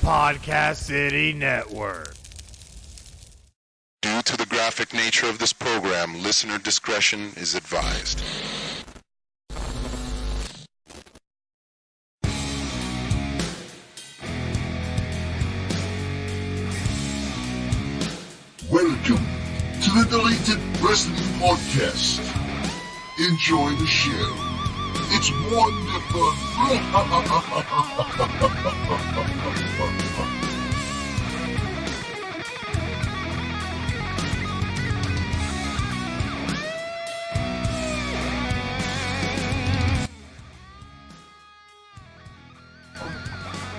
Podcast City Network. Due to the graphic nature of this program, listener discretion is advised. Welcome to the Deleted Wrestling Podcast. Enjoy the show. It's wonderful.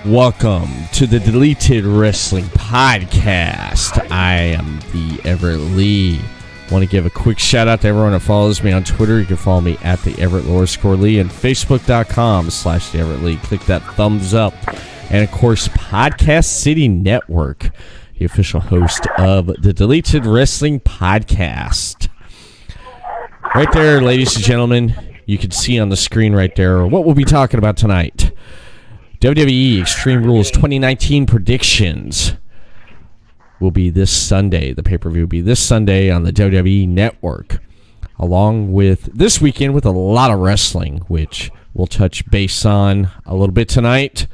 Welcome to the Deleted Wrestling Podcast. I am the Everett Lee. Want to give a quick shout out to everyone that follows me on Twitter. You can follow me at the Everett_Lee and Facebook.com/the Everett Lee. Click that thumbs up. And of course, Podcast City Network, the official host of the Deleted Wrestling Podcast. Right there, ladies and gentlemen, you can see on the screen right there what we'll be talking about tonight. WWE Extreme Rules 2019 predictions will be this Sunday. The pay-per-view will be this Sunday on the WWE Network, along with this weekend with a lot of wrestling, which we'll touch base on a little bit tonight.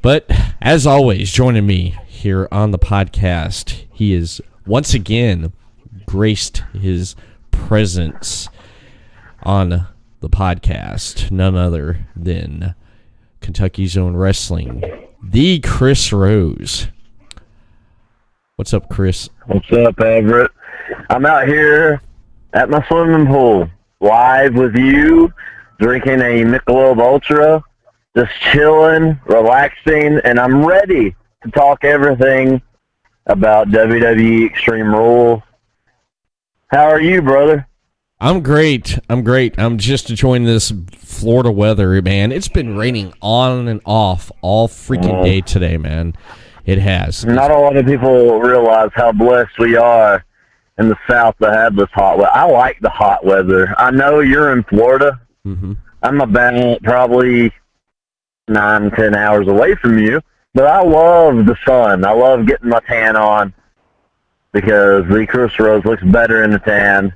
But as always, joining me here on the podcast, he is once again graced his presence on the podcast, none other than Kentucky's Own Wrestling, the Chris Rose. What's up, Chris? What's up, Everett? I'm out here at my swimming pool, live with you, drinking a Michelob Ultra, just chilling, relaxing, and I'm ready to talk everything about WWE Extreme Rules. How are you, brother? I'm great. I'm just enjoying this Florida weather, man. It's been raining on and off all freaking day today, man. It has. Not a lot of people realize how blessed we are in the South to have this hot weather. I like the hot weather. I know you're in Florida. Mm-hmm. I'm about probably 9-10 hours away from you, but I love the sun. I love getting my tan on because the Chris Rose looks better in the tan.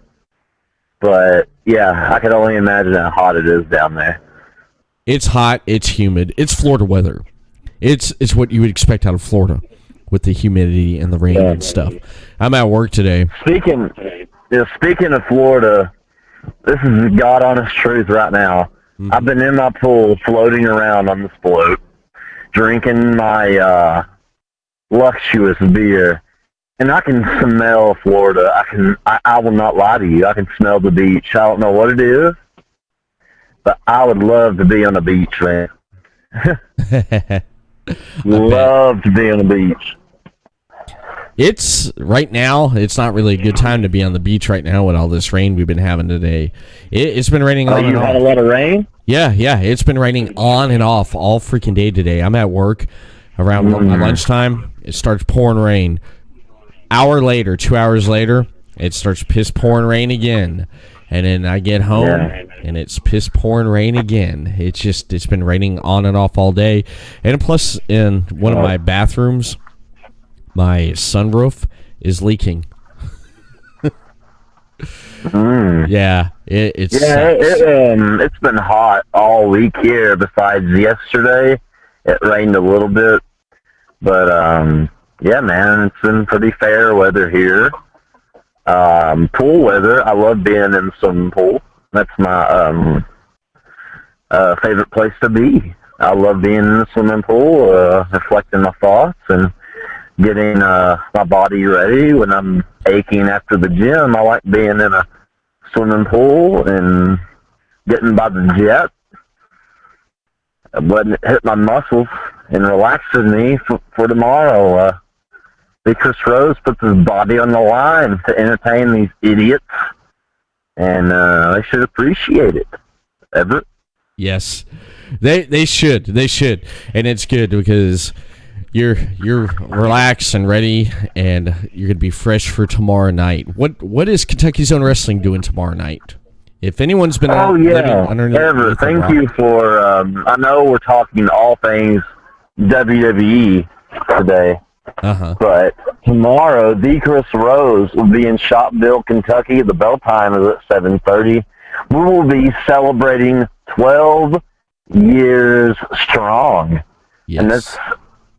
But, yeah, I can only imagine how hot it is down there. It's hot. It's humid. It's Florida weather. It's what you would expect out of Florida with the humidity and the rain and stuff. I'm at work today. Speaking of Florida, this is the God-honest truth right now. Mm-hmm. I've been in my pool floating around on this float, drinking my luxurious beer. And I can smell Florida. I will not lie to you. I can smell the beach. I don't know what it is, but I would love to be on the beach, man. Love to be on the beach. It's right now. It's not really a good time to be on the beach right now with all this rain we've been having today. It's been raining on and off. You had a lot of rain? Yeah. It's been raining on and off all freaking day today. I'm at work around lunchtime. It starts pouring rain. Hour later, 2 hours later, it starts piss pouring rain again. And then I get home, and it's piss pouring rain again. It's been raining on and off all day. And plus, in one of my bathrooms, my sunroof is leaking. Yeah, it's been hot all week here. Besides yesterday, it rained a little bit, but yeah, man, it's been pretty fair weather here. Pool weather. I love being in the swimming pool. That's my favorite place to be. I love being in the swimming pool, reflecting my thoughts and getting my body ready when I'm aching after the gym. I like being in a swimming pool and getting by the jet, letting it hit my muscles and relaxing me for tomorrow. Chris Rose puts his body on the line to entertain these idiots, and they should appreciate it. Everett? Yes, they should, and it's good because you're relaxed and ready, and you're gonna be fresh for tomorrow night. What is Kentucky's Own Wrestling doing tomorrow night? If anyone's been Everett, thank you for. I know we're talking all things WWE, today. Uh-huh. But tomorrow, the Chris Rose will be in Shopville, Kentucky. The bell time is at 7:30. We will be celebrating 12 years strong. Yes. And that's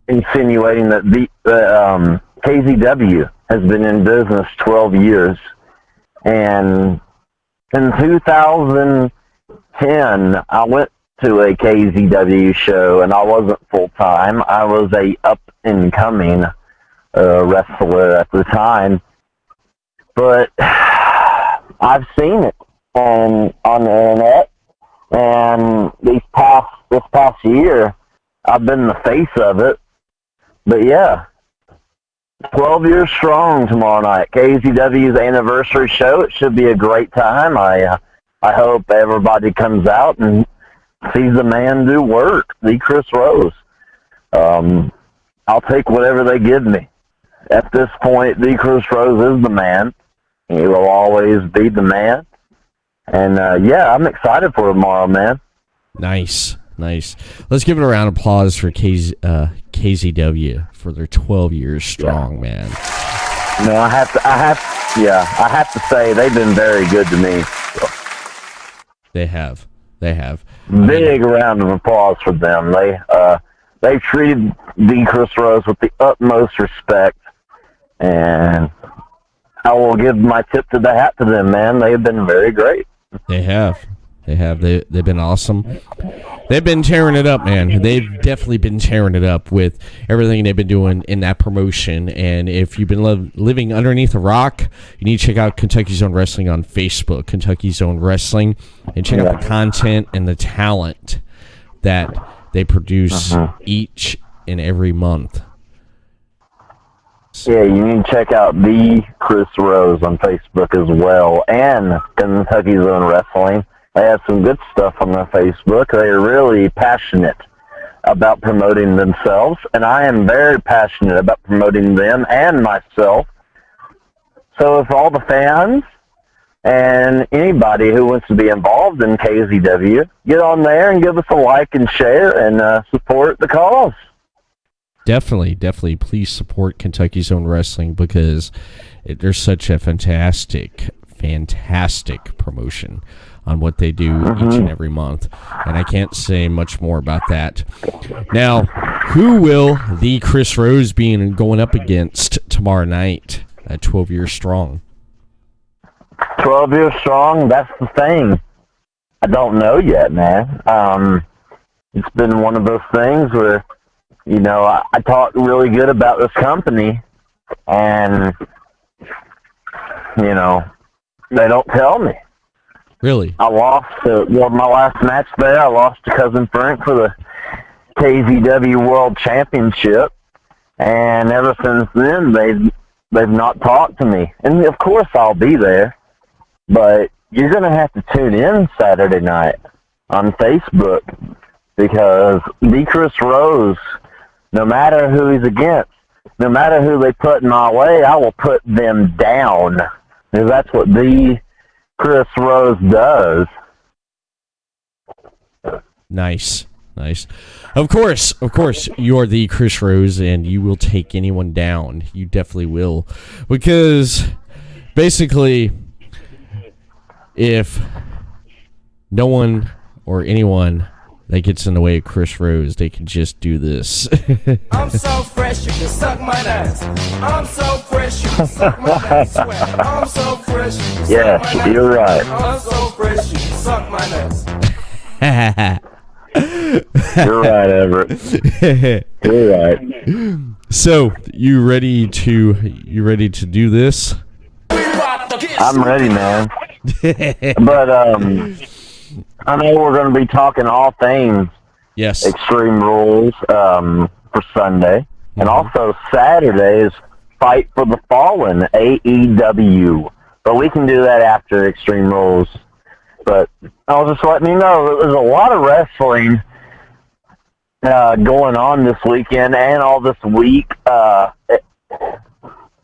insinuating that the KZW has been in business 12 years. And in 2010, I went to a KZW show, and I wasn't full-time. I was a up-and-coming wrestler at the time. But I've seen it on the internet, and this past year, I've been the face of it. But yeah, 12 years strong tomorrow night. KZW's anniversary show. It should be a great time. I hope everybody comes out and sees the man do work, the Chris Rose. I'll take whatever they give me. At this point, the Chris Rose is the man. He will always be the man. And yeah, I'm excited for tomorrow, man. Nice. Let's give it a round of applause for KZW for their 12 years strong, man. No, I have to say they've been very good to me. So. They have. Big round of applause for them. They've treated the Chris Rose with the utmost respect, and I will give my tip to the hat to them, man. They have been very great. They have. They've been awesome. They've been tearing it up, man. They've definitely been tearing it up with everything they've been doing in that promotion. And if you've been living underneath a rock, you need to check out Kentucky's Own Wrestling on Facebook, Kentucky's Own Wrestling, and check out the content and the talent that they produce each and every month. Yeah, you need to check out the Chris Rose on Facebook as well, and Kentucky's Own Wrestling. They have some good stuff on their Facebook. They're really passionate about promoting themselves, and I am very passionate about promoting them and myself. So if all the fans and anybody who wants to be involved in KZW, get on there and give us a like and share and support the cause. Definitely. Please support Kentucky's Own Wrestling because they're such a fantastic promotion on what they do each and every month. And I can't say much more about that. Now, who will the Chris Rose be going up against tomorrow night at 12 Years Strong? 12 Years Strong, that's the thing. I don't know yet, man. It's been one of those things where, you know, I talk really good about this company, and, you know, they don't tell me. Really? I lost my last match there. I lost to Cousin Frank for the KZW World Championship, and ever since then they've not talked to me. And of course I'll be there, but you're gonna have to tune in Saturday night on Facebook because the Chris Rose, no matter who he's against, no matter who they put in my way, I will put them down because that's what the Chris Rose does. Nice. Of course, you're the Chris Rose, and you will take anyone down. You definitely will. Because, basically, if no one or anyone that gets in the way of Chris Rose, they can just do this. I'm so fresh, you can suck my nuts. I'm so fresh, you can suck my nuts. I'm so fresh, you can yes, suck my nuts. You're right. I'm so fresh, you can suck my nuts. You're right, Everett. You're right. So, you ready to do this? I'm ready, man. But I know we're going to be talking all things Yes. Extreme Rules for Sunday. And also Saturday is Fight for the Fallen, AEW. But we can do that after Extreme Rules. But I'll just let you know, there's a lot of wrestling going on this weekend and all this week. And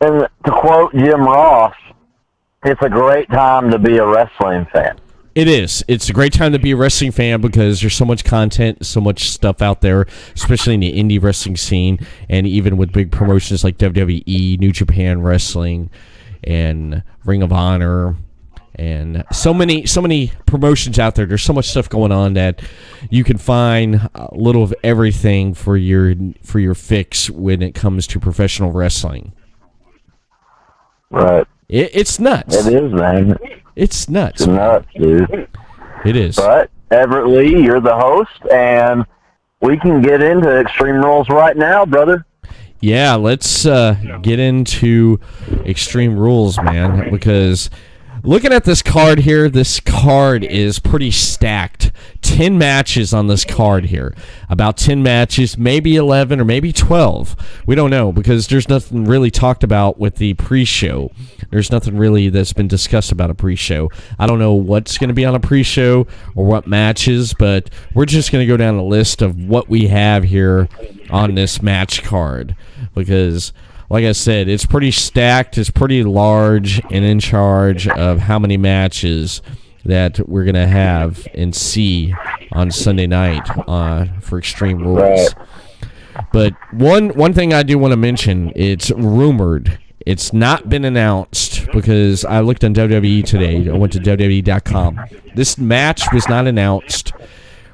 to quote Jim Ross, it's a great time to be a wrestling fan. It is. It's a great time to be a wrestling fan because there's so much content, so much stuff out there, especially in the indie wrestling scene, and even with big promotions like WWE, New Japan Wrestling, and Ring of Honor, and so many promotions out there. There's so much stuff going on that you can find a little of everything for your fix when it comes to professional wrestling. Right. It's nuts. It is, man. It's nuts. It's nuts, dude. It is. But, Everett Lee, you're the host, and we can get into Extreme Rules right now, brother. Yeah, let's get into Extreme Rules, man, because looking at this card here, this card is pretty stacked. 10 matches on this card here. About 10 matches, maybe 11 or maybe 12. We don't know because there's nothing really talked about with the pre-show. There's nothing really that's been discussed about a pre-show. I don't know what's going to be on a pre-show or what matches, but we're just going to go down the list of what we have here on this match card because, like I said, it's pretty stacked, it's pretty large, and in charge of how many matches that we're going to have and see on Sunday night for Extreme Rules. Right. But one thing I do want to mention, it's rumored. It's not been announced because I looked on WWE today. I went to WWE.com. This match was not announced,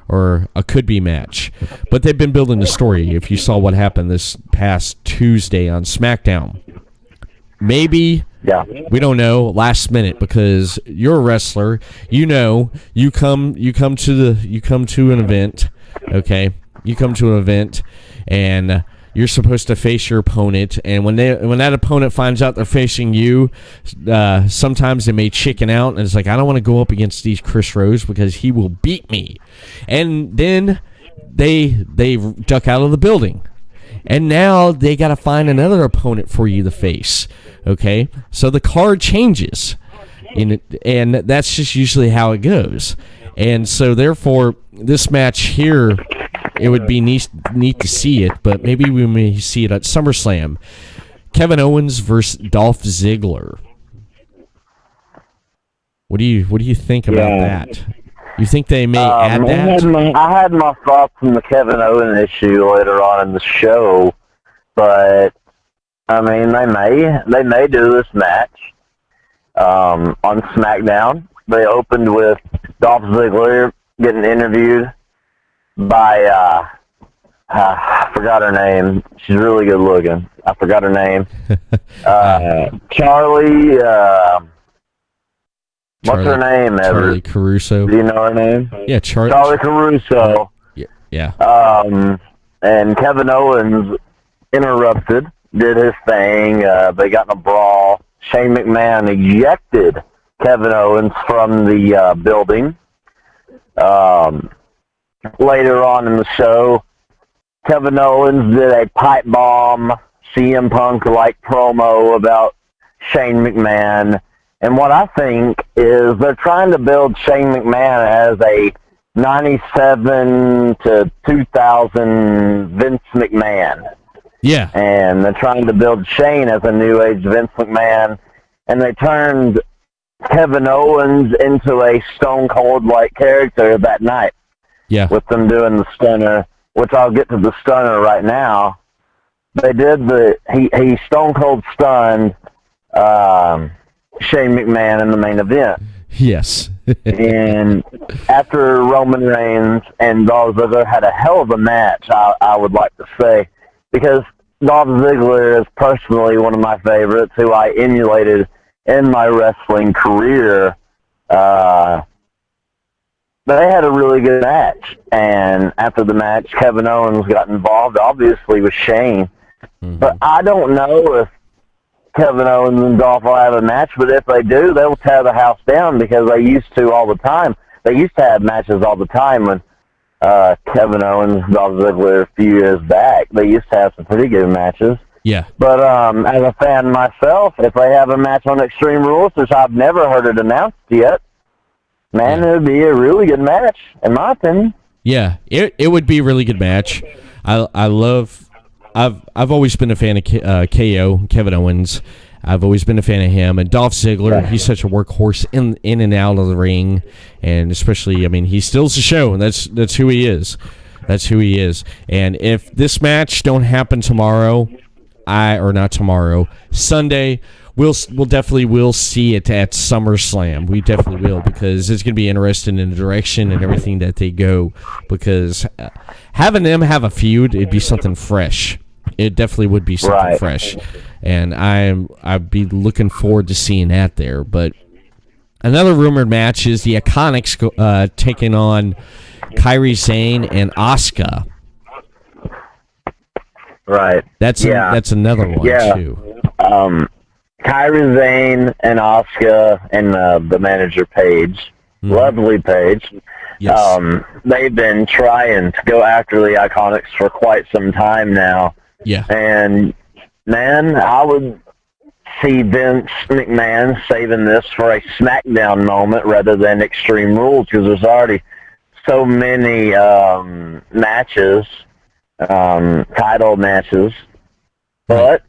or a could-be match. But they've been building the story. If you saw what happened this past Tuesday on SmackDown. Maybe, we don't know, last minute, because you're a wrestler. You know, you come to an event, okay? You come to an event, and you're supposed to face your opponent, and when that opponent finds out they're facing you, sometimes they may chicken out, and it's like, I don't want to go up against these Chris Rose because he will beat me. And then they duck out of the building. And now they got to find another opponent for you to face, okay? So the card changes, and that's just usually how it goes. And so, therefore, this match here, it would be neat to see it, but maybe we may see it at SummerSlam. Kevin Owens versus Dolph Ziggler. What do you think about that? You think they may add that? I had my thoughts on the Kevin Owens issue later on in the show, but I mean they may do this match on SmackDown. They opened with Dolph Ziggler getting interviewed by I forgot her name. She's really good looking. I forgot her name. Charlie. What's her name, Everett? Charlie Caruso. Do you know her name? Yeah, Charlie Caruso. Yeah. And Kevin Owens interrupted, did his thing. They got in a brawl. Shane McMahon ejected Kevin Owens from the building. Later on in the show, Kevin Owens did a pipe bomb CM Punk-like promo about Shane McMahon. And what I think is they're trying to build Shane McMahon as a 97 to 2000 Vince McMahon. Yeah. And they're trying to build Shane as a new age Vince McMahon. And they turned Kevin Owens into a Stone Cold-like character that night. Yeah. With them doing the stunner, which I'll get to the stunner right now. They did he Stone Cold stunned Shane McMahon in the main event. Yes. And after Roman Reigns and Dolph Ziggler had a hell of a match, I would like to say, because Dolph Ziggler is personally one of my favorites, who I emulated in my wrestling career. They had a really good match, and after the match, Kevin Owens got involved, obviously, with Shane. Mm-hmm. But I don't know if Kevin Owens and Dolph will have a match, but if they do, they'll tear the house down because they used to all the time. They used to have matches all the time when Kevin Owens and Dolph Ziggler a few years back. They used to have some pretty good matches. Yeah. But as a fan myself, if they have a match on Extreme Rules, which I've never heard it announced yet, man, it would be a really good match, in my opinion. Yeah, it would be a really good match. I've always been a fan of KO, Kevin Owens. I've always been a fan of him. And Dolph Ziggler, he's such a workhorse in and out of the ring, and especially, I mean, he steals the show, and that's who he is. That's who he is. And if this match don't happen tomorrow, Sunday, we'll definitely see it at SummerSlam. We definitely will, because it's going to be interesting in the direction and everything that they go. Because having them have a feud, it'd be something fresh. It definitely would be something fresh, and I'd be looking forward to seeing that there. But another rumored match is the Iconics taking on Kairi Sane and Asuka. Right. That's another one too. Kairi Sane and Asuka and the manager Paige, lovely Paige. Yes. They've been trying to go after the Iconics for quite some time now. Yeah. And, man, I would see Vince McMahon saving this for a SmackDown moment rather than Extreme Rules, because there's already so many matches, title matches. But,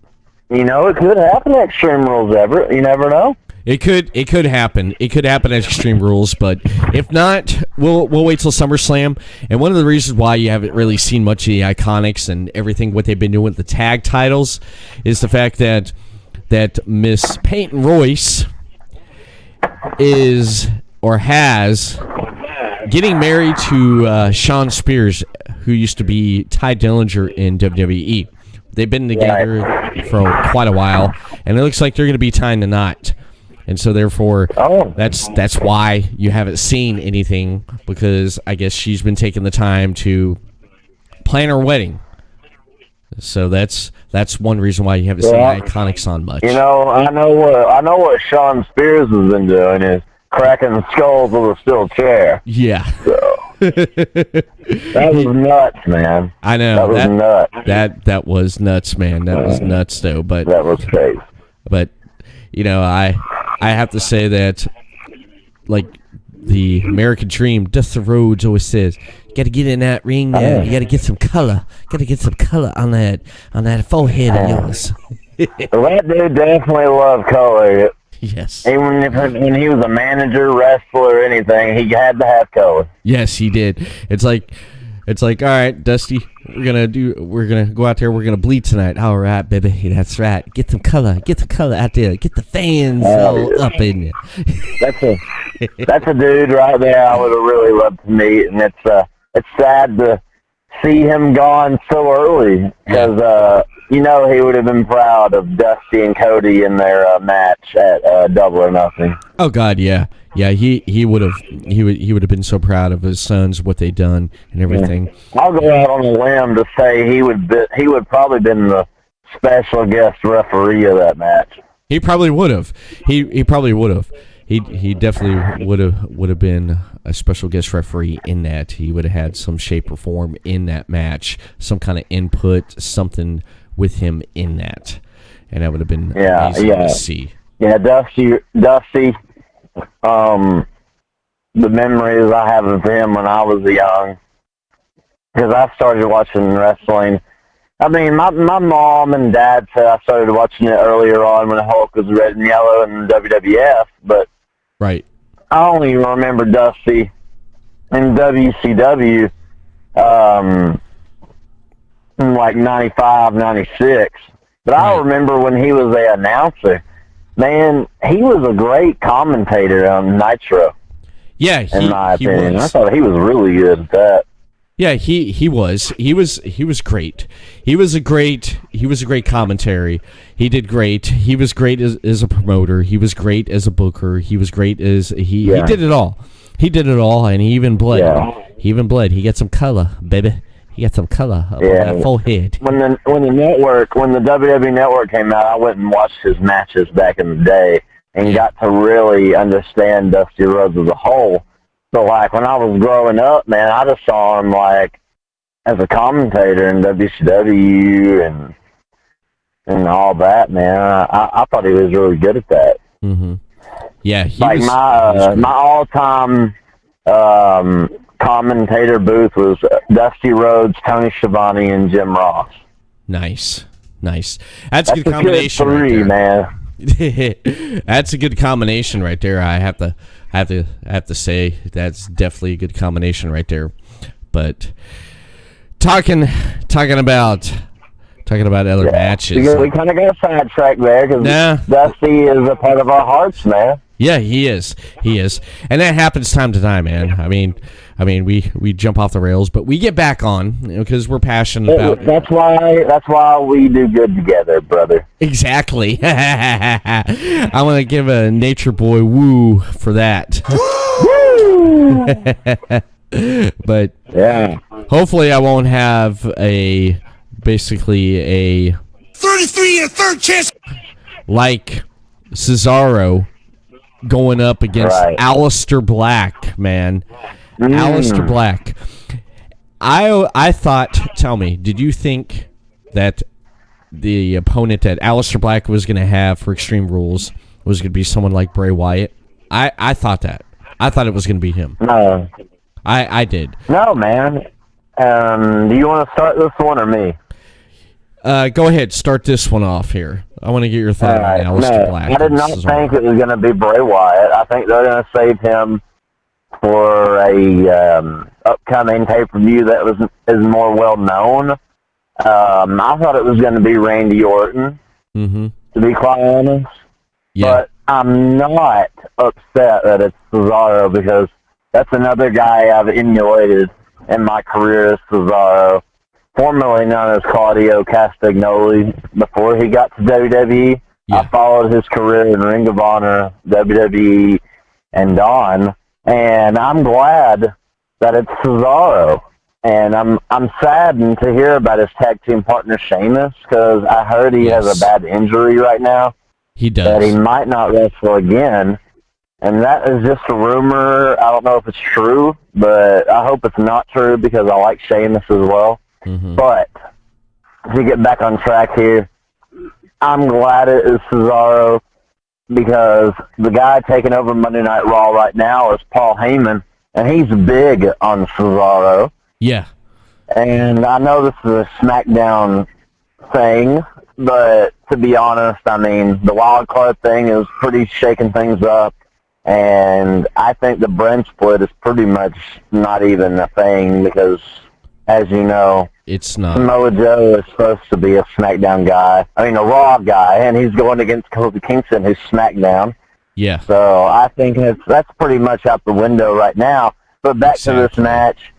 you know, it could happen at Extreme Rules, Everett. You never know. It could happen. It could happen at Extreme Rules, but if not, we'll wait till SummerSlam. And one of the reasons why you haven't really seen much of the Iconics and everything, what they've been doing with the tag titles, is the fact that Miss Peyton Royce is or has getting married to Shawn Spears, who used to be Ty Dillinger in WWE. They've been together for quite a while, and it looks like they're going to be tying the knot. And so, therefore, that's why you haven't seen anything, because I guess she's been taking the time to plan her wedding. So that's one reason why you haven't seen Iconics on much. You know, I know what Shawn Spears has been doing is cracking skulls with a steel chair. Yeah. So. That was nuts, man. I know. That was nuts. That was nuts, man. That was nuts, though. But that was crazy. But, you know, I have to say that, like the American Dream, Dusty Rhodes always says, you got to get in that ring there. You got to get some color. Got to get some color on that forehead of yours. Well, that dude definitely loved color. Yes. Even when he was a manager, wrestler, or anything, he had to have color. Yes, he did. It's like, all right, Dusty, we're gonna go out there. We're gonna bleed tonight. All right, baby, that's right. Get some color out there. Get the fans all up in you. That's a dude right there. I would have really loved to meet, and it's sad to see him gone so early, because you know he would have been proud of Dusty and Cody in their match at Double or Nothing. Oh God, yeah. He would have been so proud of his sons, what they done and everything. I'll go out on a limb to say he would probably been the special guest referee of that match. He probably would have. He probably would have. He definitely would have been a special guest referee in that. He would have had some shape or form in that match, some kind of input, something with him in that, and that would have been amazing to see. Yeah, Dusty. The memories I have of him when I was young, because I started watching wrestling. I mean, my mom and dad said I started watching it earlier on when Hulk was red and yellow in WWF, but right. I only remember Dusty in WCW in like 95, 96. But I remember when he was an announcer, man, he was a great commentator on Nitro. Yeah, in my opinion. Was. I thought he was really good at that. Yeah, he was great. He was a great commentary. He did great. He was great as a promoter. He was great as a booker. He was great as he did it all. He did it all, and he even bled. Yeah. He got some color, baby. He got some color up on that forehead. When the WWE Network came out, I went and watched his matches back in the day and got to really understand Dusty Rhodes as a whole. So, like, when I was growing up, man, I just saw him, like, as a commentator in WCW and all that, man. I thought he was really good at that. Mm-hmm. Yeah, my all-time commentator booth was Dusty Rhodes, Tony Schiavone, and Jim Ross. Nice. That's a good combination. Good three, right there. man. That's a good combination right there. I have to say that's definitely a good combination right there. But talking about other matches. We kind of got sidetracked there because Dusty is a part of our hearts, man. Yeah, he is, and that happens time to time, man. I mean, we jump off the rails, but we get back on because we're passionate about. That's why we do good together, brother. Exactly. I want to give a Nature Boy woo for that. Woo! But yeah, hopefully, I won't have basically a 33 and third chance like Cesaro going up against Aleister Black, man. Aleister Black. I thought, tell me, did you think that the opponent that Aleister Black was going to have for Extreme Rules was going to be someone like Bray Wyatt? I thought that. I thought it was going to be him. No. I did. No, man. Do you want to start this one or me? Go ahead, start this one off here. I want to get your thought on Aleister Black. I did not think it was going to be Bray Wyatt. I think they're going to save him for a upcoming pay-per-view that is more well-known. I thought it was going to be Randy Orton, to be quite honest. Yeah. But I'm not upset that it's Cesaro because that's another guy I've emulated in my career is Cesaro, formerly known as Claudio Castagnoli, before he got to WWE. Yeah. I followed his career in Ring of Honor, WWE, and Dawn, and I'm glad that it's Cesaro. And I'm saddened to hear about his tag team partner, Sheamus, because I heard he has a bad injury right now. He does. That he might not wrestle again. And that is just a rumor. I don't know if it's true, but I hope it's not true because I like Sheamus as well. But to get back on track here, I'm glad it is Cesaro because the guy taking over Monday Night Raw right now is Paul Heyman, and he's big on Cesaro. Yeah. And I know this is a SmackDown thing, but to be honest, I mean, the wild card thing is pretty shaking things up. And I think the brand split is pretty much not even a thing because, as you know, it's not. Samoa Joe is supposed to be a SmackDown guy. I mean, a Raw guy, and he's going against Kofi Kingston, who's SmackDown. Yeah. So I think that's pretty much out the window right now. But back to this match.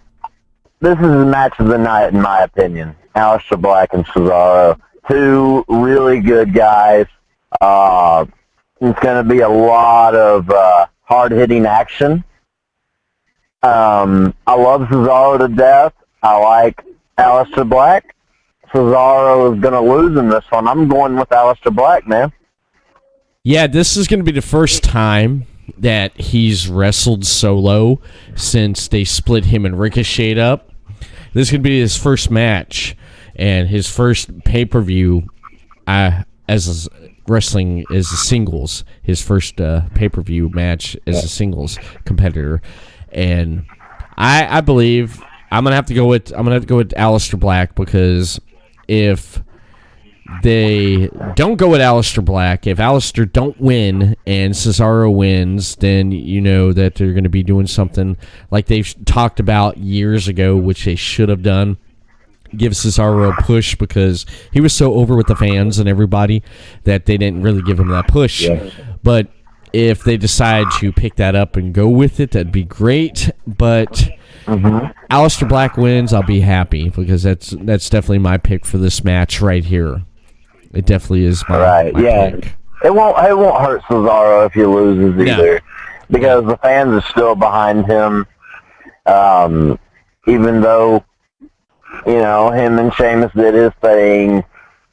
This is the match of the night, in my opinion. Aleister Black and Cesaro. Two really good guys. It's going to be a lot of hard-hitting action. I love Cesaro to death. I like Aleister Black. Cesaro is going to lose in this one. I'm going with Aleister Black, man. Yeah, this is going to be the first time that he's wrestled solo since they split him and Ricochet up. This is going to be his first match and his first pay-per-view as wrestling as a singles. His first pay-per-view match as a singles competitor, and I believe I'm gonna have to go with Aleister Black because if they don't go with Aleister Black, if Aleister don't win and Cesaro wins, then you know that they're going to be doing something like they've talked about years ago, which they should have done. Give Cesaro a push because he was so over with the fans and everybody that they didn't really give him that push. Yeah. But if they decide to pick that up and go with it, that'd be great. But Aleister Black wins, I'll be happy because that's definitely my pick for this match right here. It definitely is my pick. It won't hurt Cesaro if he loses either because the fans are still behind him. Even though, you know, him and Sheamus did his thing.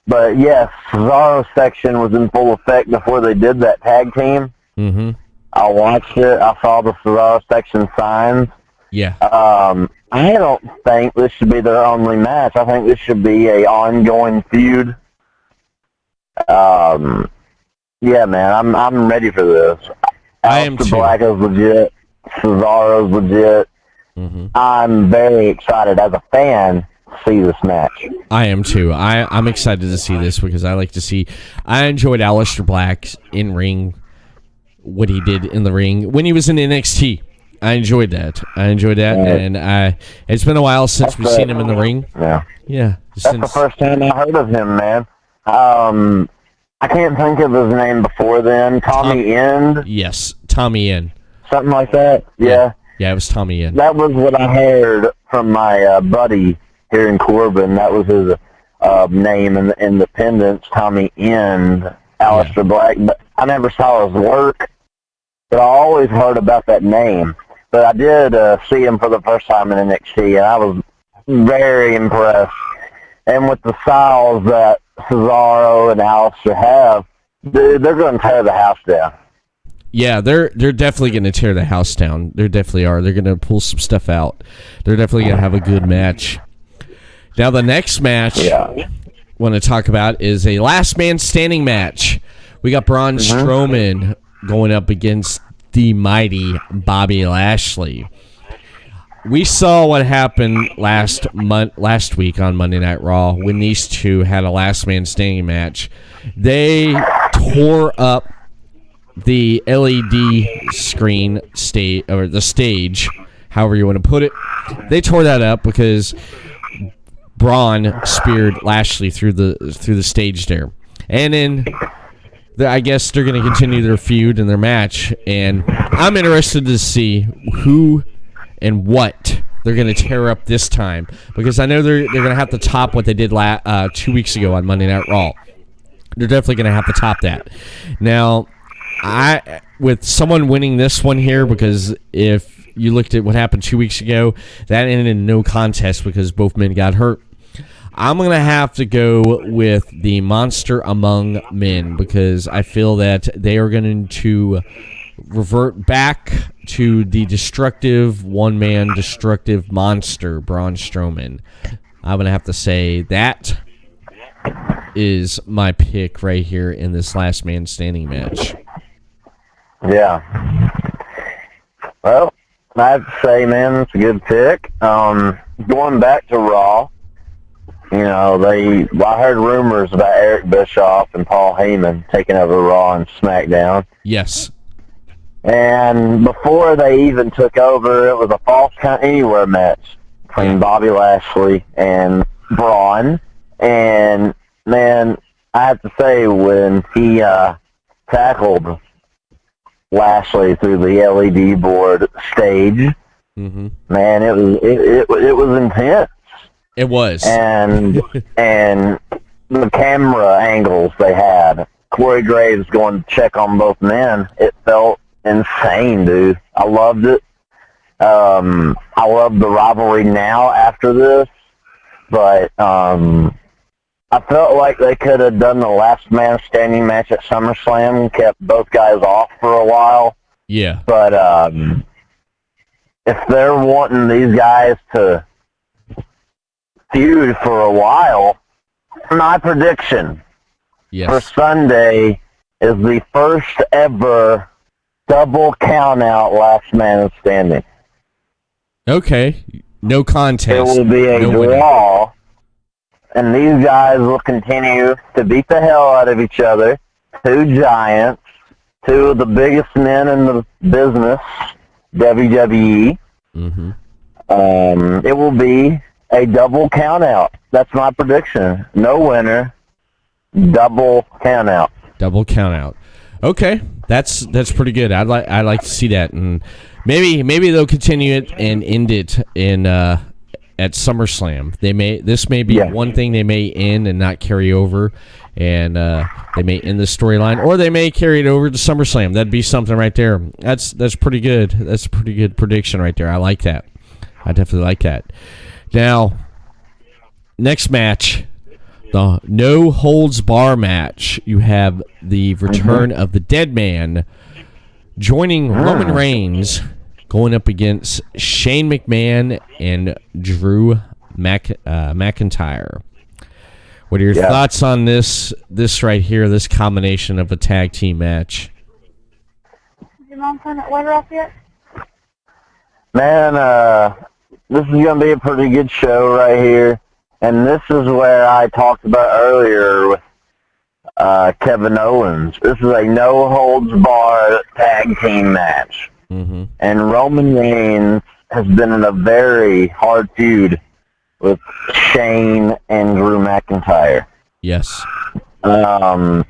But yes, Cesaro's section was in full effect before they did that tag team. I watched it. I saw the Cesaro section signs. Yeah. I don't think this should be their only match. I think this should be a ongoing feud. Yeah, man, I'm ready for this. I am too. Black is legit. Cesaro's legit. I'm very excited as a fan to see this match. I am too. I'm excited to see this because I like to see. I enjoyed Aleister Black in ring, what he did in the ring when he was in NXT. I enjoyed that. And it's been a while since we've seen him in the ring. Yeah. That's the first time I heard of him, man. I can't think of his name before then. Tommy End? Yes, Tommy End. Something like that? Yeah. Yeah, it was Tommy End. That was what I heard from my buddy here in Corbin. That was his name in the Independence, Tommy End, Aleister Black. But I never saw his work, but I always heard about that name. But I did see him for the first time in NXT, and I was very impressed. And with the styles that Cesaro and Aleister have, dude, they're going to tear the house down. Yeah, they're definitely going to tear the house down. They definitely are. They're going to pull some stuff out. They're definitely going to have a good match. Now, the next match I want to talk about is a last man standing match. We got Braun Strowman going up against the mighty Bobby Lashley. We saw what happened last week on Monday Night Raw when these two had a last man standing match. They tore up the LED screen or the stage, however you want to put it. They tore that up because Braun speared Lashley through the stage there, and then I guess they're going to continue their feud and their match. And I'm interested to see who and what they're going to tear up this time, because I know they're going to have to top what they did 2 weeks ago on Monday Night Raw. They're definitely going to have to top that. Now, with someone winning this one here, because if you looked at what happened 2 weeks ago, that ended in no contest because both men got hurt. I'm going to have to go with the Monster Among Men, because I feel that they are going to revert back to the destructive one-man destructive monster, Braun Strowman. I'm going to have to say that is my pick right here in this last man standing match. Yeah. Well, I have to say, man, it's a good pick. Going back to Raw, you know, I heard rumors about Eric Bischoff and Paul Heyman taking over Raw and SmackDown. Yes. And before they even took over, it was a Falls Count Anywhere match between Bobby Lashley and Braun. And, man, I have to say, when he tackled Lashley through the LED board stage, man, it was intense. It was. And the camera angles they had, Corey Graves going to check on both men, it felt insane, dude. I loved it. I love the rivalry now after this, but I felt like they could have done the last man standing match at SummerSlam and kept both guys off for a while. Yeah. But if they're wanting these guys to feud for a while, my prediction for Sunday is the first ever double count-out last man standing. Okay. No contest. It will be a draw, and these guys will continue to beat the hell out of each other. Two giants, two of the biggest men in the business, WWE. It will be a double count-out. That's my prediction. No winner, double count-out. Double count-out. Okay, that's pretty good. I'd like to see that, and maybe they'll continue it and end it in at SummerSlam. This may be one thing they may end and not carry over, and they may end the storyline, or they may carry it over to SummerSlam. That'd be something right there. That's pretty good. That's a pretty good prediction right there. I like that. I definitely like that. Now, next match, the no holds bar match. You have the return of the Dead Man joining Roman Reigns, going up against Shane McMahon and Drew McIntyre. What are your thoughts on this right here, this combination of a tag team match? Did your mom turn that water off yet? Man, this is going to be a pretty good show right here. and this is where I talked about earlier with Kevin Owens. This is a no-holds-barred tag team match. Mm-hmm. And Roman Reigns has been in a very hard feud with Shane and Drew McIntyre. Yes. I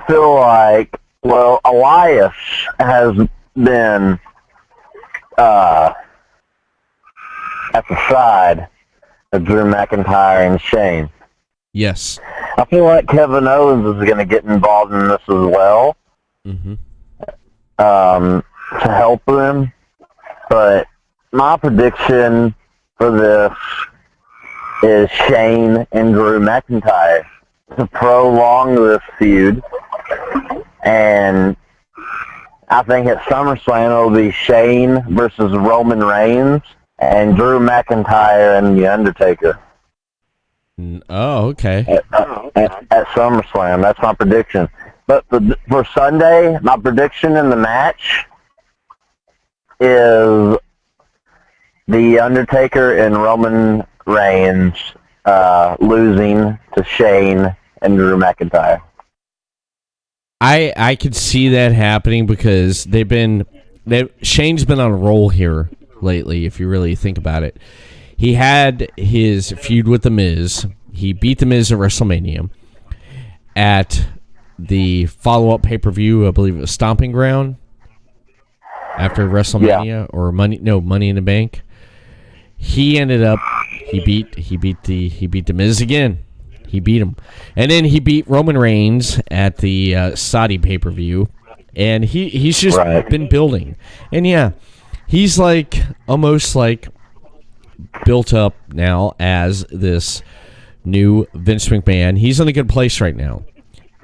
feel like, well, Elias has been at the side of Drew McIntyre and Shane. Yes. I feel like Kevin Owens is going to get involved in this as well, Mm-hmm. to help them. But my prediction for this is Shane and Drew McIntyre to prolong this feud. And I think at SummerSlam it'll be Shane versus Roman Reigns and Drew McIntyre and The Undertaker. Oh, okay. At SummerSlam. That's my prediction. But for Sunday, my prediction in the match is The Undertaker and Roman Reigns losing to Shane and Drew McIntyre. I could see that happening because Shane's been on a roll here lately, if you really think about it. He had his feud with The Miz. He beat The Miz at WrestleMania. At the follow-up pay-per-view, I believe it was Stomping Ground after WrestleMania or Money in the Bank. He ended up he beat The Miz again. He beat him. And then he beat Roman Reigns at the Saudi pay-per-view. And he's just been building. And yeah, he's like almost like built up now as this new Vince McMahon. He's in a good place right now.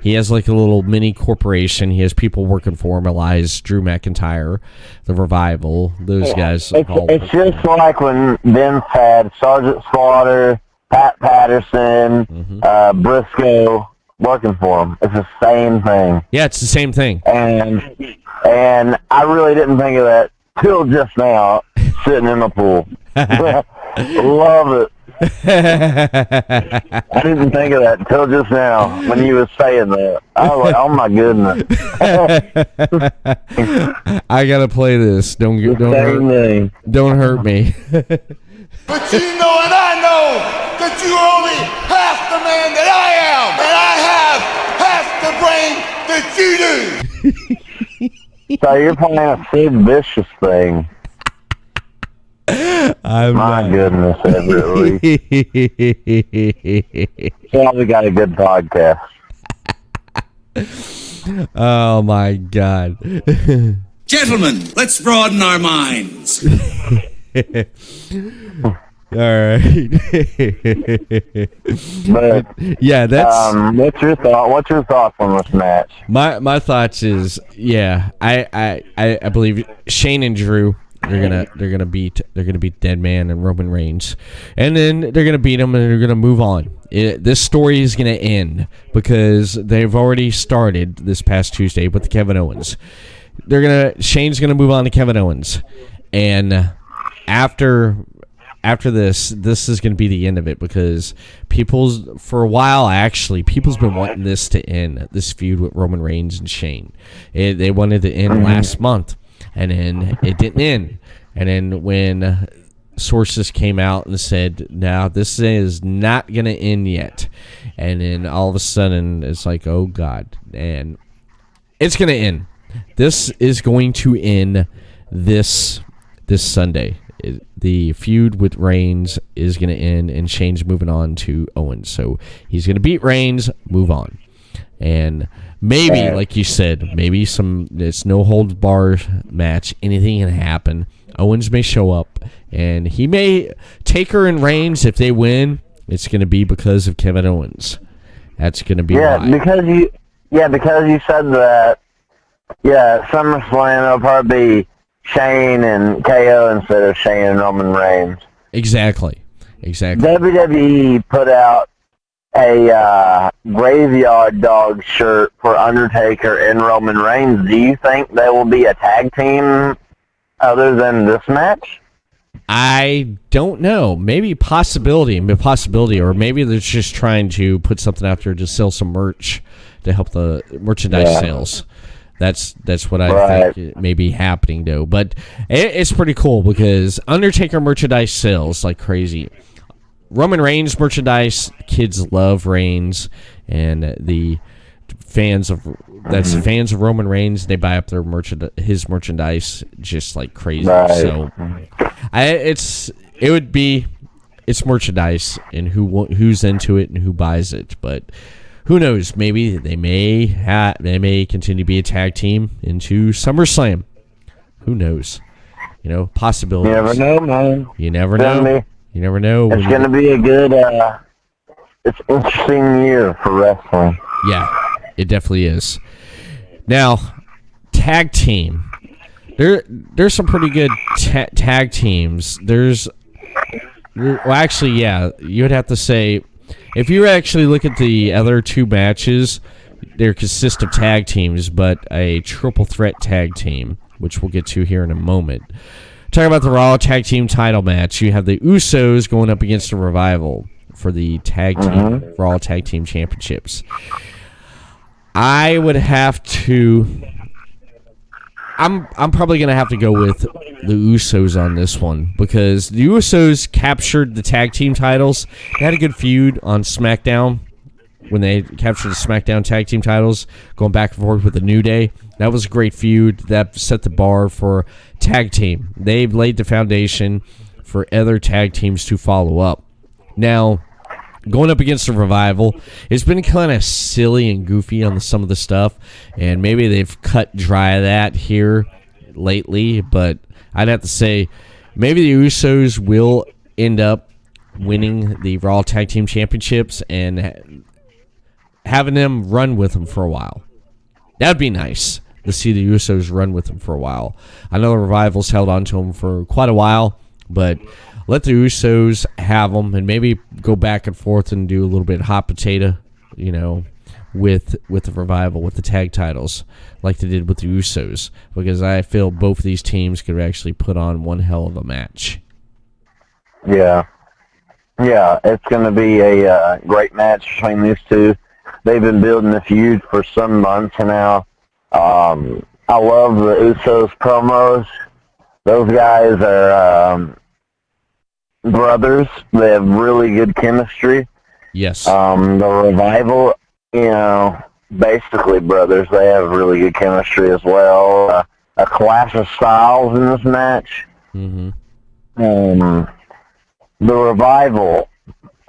He has like a little mini corporation. He has people working for him. Elias, Drew McIntyre, The Revival, those guys. It's just like when Vince had Sergeant Slaughter, Pat Patterson, Briscoe working for him. It's the same thing. Yeah, it's the same thing. And I really didn't think of that till just now, sitting in the pool. Love it. I didn't think of that until just now when you were saying that. I was like, oh my goodness. I gotta play this. Don't hurt me. But you know and I know that you're only half the man that I am. And I have half the brain that you do. So you're playing a Sid Vicious thing. My goodness, Everett Lee. Probably got a good podcast. Oh my God. Gentlemen, let's broaden our minds. All right. But yeah, that's what's your thoughts on this match? My thoughts is I believe Shane and Drew they're gonna beat Deadman and Roman Reigns, and then they're gonna beat them and they're gonna move on. This story is gonna end because they've already started this past Tuesday with the Kevin Owens. Shane's gonna move on to Kevin Owens, and after this is going to be the end of it because people's been wanting this to end, this feud with Roman Reigns and Shane. They wanted to end last month, and then it didn't end. And then when sources came out and said, "Now this is not going to end yet," and then all of a sudden it's like, "Oh God!" And it's going to end. This is going to end this Sunday. The feud with Reigns is going to end, and Shane's moving on to Owens. So he's going to beat Reigns, move on. And maybe, like you said, it's no holds barred match. Anything can happen. Owens may show up, and he may take her and Reigns. If they win, it's going to be because of Kevin Owens. That's going to be why. Because you said that. Yeah, SummerSlam it'll probably be Shane and KO instead of Shane and Roman Reigns. Exactly. WWE put out a graveyard dog shirt for Undertaker and Roman Reigns. Do you think they will be a tag team other than this match? I don't know. Maybe possibility, or maybe they're just trying to put something out there to sell some merch to help the merchandise sales. That's what I think may be happening, though. But it's pretty cool because Undertaker merchandise sells like crazy. Roman Reigns merchandise, kids love Reigns, and the fans of Roman Reigns, they buy up their his merchandise just like crazy. Right. So it's merchandise, and who's into it and who buys it. But who knows? Maybe they may continue to be a tag team into SummerSlam. Who knows? Possibilities. You never know, man. You never know. You never know. It's going to be a good, it's interesting year for wrestling. Yeah, it definitely is. Now, tag team. There's some pretty good tag teams. Actually, yeah, you would have to say, if you actually look at the other two matches, they consist of tag teams, but a triple threat tag team, which we'll get to here in a moment. Talking about the Raw Tag Team title match, you have the Usos going up against the Revival for the tag team Raw Tag Team Championships. I would have to. I'm probably going to have to go with the Usos on this one because the Usos captured the tag team titles. They had a good feud on SmackDown when they captured the SmackDown tag team titles, going back and forth with the New Day. That was a great feud. That set the bar for tag team. They've laid the foundation for other tag teams to follow up. Now, going up against the Revival, it's been kind of silly and goofy on some of the stuff, and maybe they've cut dry that here lately, but I'd have to say maybe the Usos will end up winning the Raw Tag Team Championships and having them run with them for a while. That'd be nice to see the Usos run with them for a while. I know the Revival's held on to them for quite a while, but let the Usos have them and maybe go back and forth and do a little bit of hot potato, with the Revival, with the tag titles, like they did with the Usos, because I feel both of these teams could actually put on one hell of a match. Yeah. Yeah, it's going to be a great match between these two. They've been building a feud for some months now. I love the Usos promos. Those guys are brothers. They have really good chemistry. Yes. The Revival, basically brothers. They have really good chemistry as well. A clash of styles in this match. Mm-hmm. The Revival,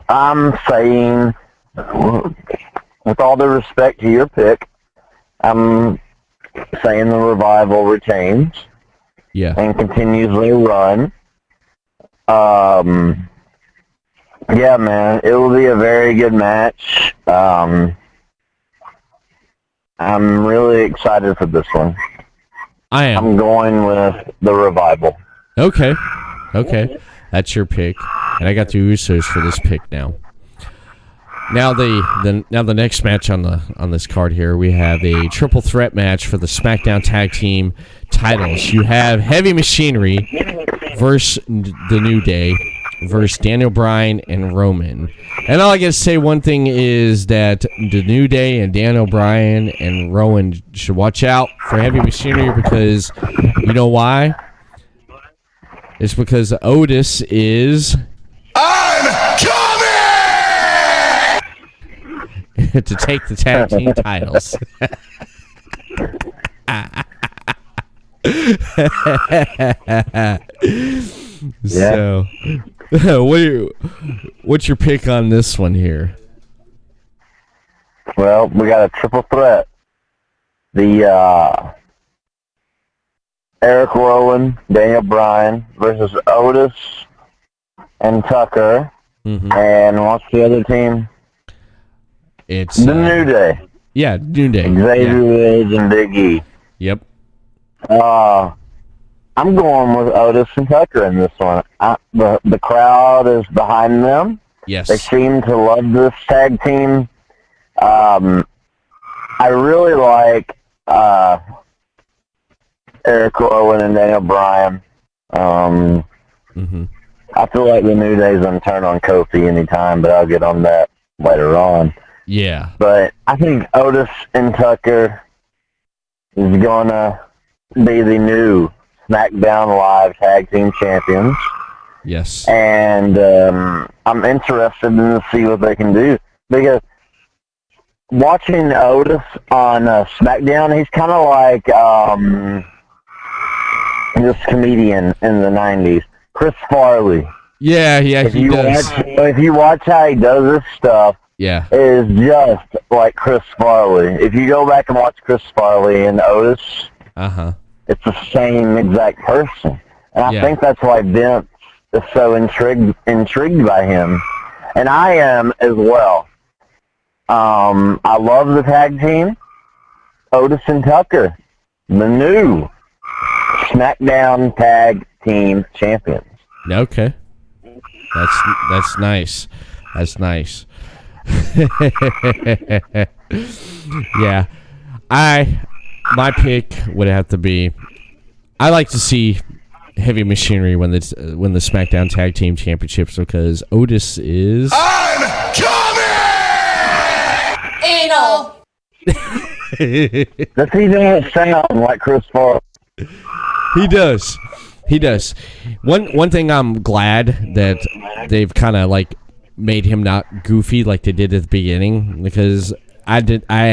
I'm saying, with all due respect to your pick, I'm saying the Revival retains. Yeah. And continues their run. Yeah, man, it will be a very good match. I'm really excited for this one. I am. I'm going with the Revival. Okay. That's your pick, and I got the Usos for this pick now. Now the next match on this card here, we have a triple threat match for the SmackDown Tag Team titles. You have Heavy Machinery versus the New Day versus Daniel Bryan and Roman. And all I gotta say one thing is that the New Day and Daniel Bryan and Roman should watch out for Heavy Machinery because you know why? It's because Otis is I'm coming! to take the tag team titles. So, what's your pick on this one here? Well, we got a triple threat. The Eric Rowan, Daniel Bryan versus Otis and Tucker. Mm-hmm. And what's the other team? It's the New Day. Yeah, New Day. Xavier Woods and Big E. Yep. I'm going with Otis and Tucker in this one. The crowd is behind them. Yes. They seem to love this tag team. I really like Eric Rowan and Daniel Bryan. Mm-hmm. I feel like the New Day's going to turn on Kofi anytime, but I'll get on that later on. Yeah. But I think Otis and Tucker is going to be the new SmackDown Live Tag Team Champions. Yes. And I'm interested to see what they can do. Because watching Otis on SmackDown, he's kind of like this comedian in the 90s, Chris Farley. Yeah, he does. If you watch how he does this stuff, Yeah. it is just like Chris Farley. If you go back and watch Chris Farley and Otis, it's the same exact person. And I think that's why Vince is so intrigued by him. And I am as well. I love the tag team. Otis and Tucker, the new SmackDown Tag Team Champions. Okay. That's nice. That's nice. Yeah. My pick would have to be, I like to see Heavy Machinery when the SmackDown Tag Team Championships, because Otis is I'm coming! Anal. Does he not sound like Chris Farley? He does. One thing I'm glad that they've kind of like made him not goofy like they did at the beginning, because I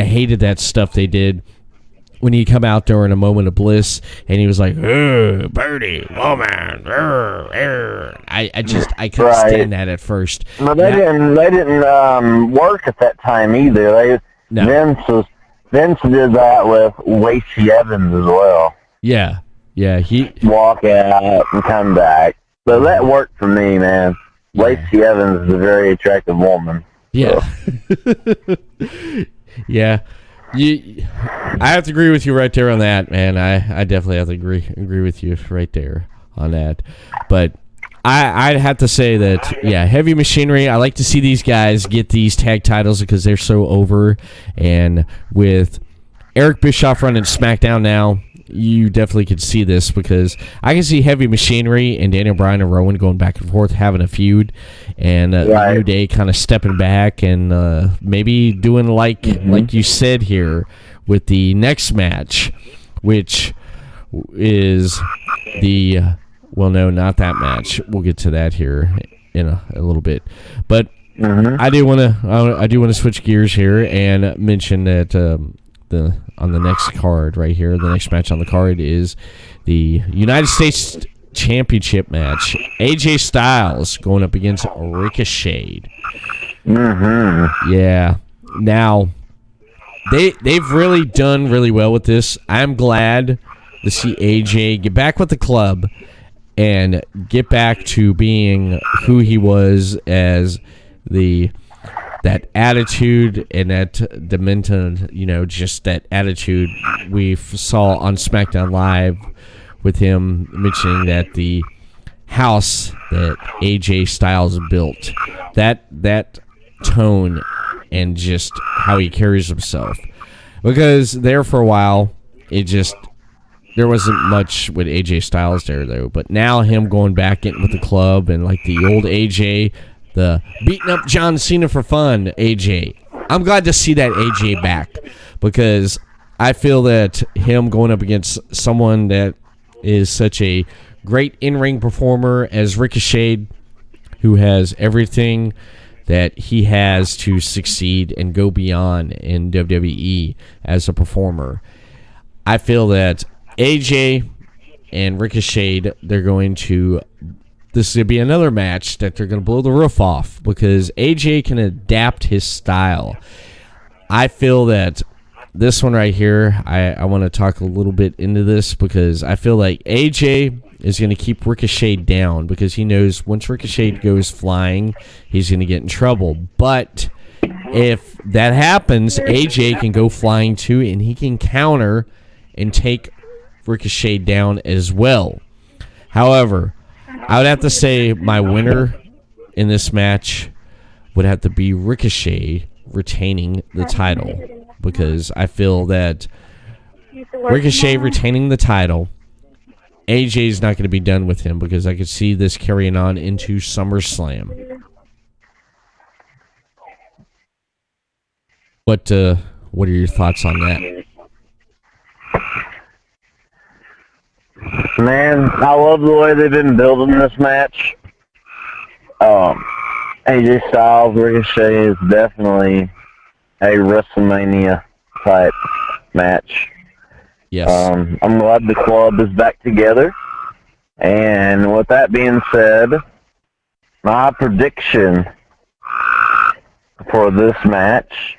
hated that stuff they did when he come out during a moment of bliss and he was like, "Birdie, woman." I couldn't stand that at first. No, they didn't work at that time either. Vince did that with Lacey Evans as well. Yeah, he walk out and come back. But that worked for me, man. Yeah. Lacey Evans is a very attractive woman. Yeah. So. Yeah. I have to agree with you right there on that, man. I definitely have to agree with you right there on that. But I'd have to say that, yeah, Heavy Machinery, I like to see these guys get these tag titles because they're so over. And with Eric Bischoff running SmackDown now, you definitely could see this, because I can see Heavy Machinery and Daniel Bryan and Rowan going back and forth having a feud, and the New Day kind of stepping back and maybe doing like you said here with the next match, which is the well, no, not that match. We'll get to that here in a little bit, but I do want to switch gears here and mention that on the next card right here, the next match on the card is the United States Championship match. AJ Styles going up against Ricochet. Yeah. Now, they've really done really well with this. I'm glad to see AJ get back with the club and get back to being who he was as that attitude and that dimension, just that attitude we saw on SmackDown Live with him mentioning that the house that AJ Styles built, that tone and just how he carries himself. Because there for a while, there wasn't much with AJ Styles there, though. But now him going back in with the club and like the old AJ, the beating up John Cena for fun AJ. I'm glad to see that AJ back, because I feel that him going up against someone that is such a great in-ring performer as Ricochet, who has everything that he has to succeed and go beyond in WWE as a performer. I feel that AJ and Ricochet, this is going to be another match that they're going to blow the roof off, because AJ can adapt his style. I feel that this one right here, I want to talk a little bit into this, because I feel like AJ is going to keep Ricochet down, because he knows once Ricochet goes flying, he's going to get in trouble. But if that happens, AJ can go flying too, and he can counter and take Ricochet down as well. However, I would have to say my winner in this match would have to be Ricochet retaining the title, because I feel that Ricochet retaining the title AJ's not going to be done with him because I could see this carrying on into SummerSlam. What are your thoughts on that? Man, I love the way they've been building this match. AJ Styles, Ricochet is definitely a WrestleMania type match. Yes. I'm glad the club is back together. And with that being said, my prediction for this match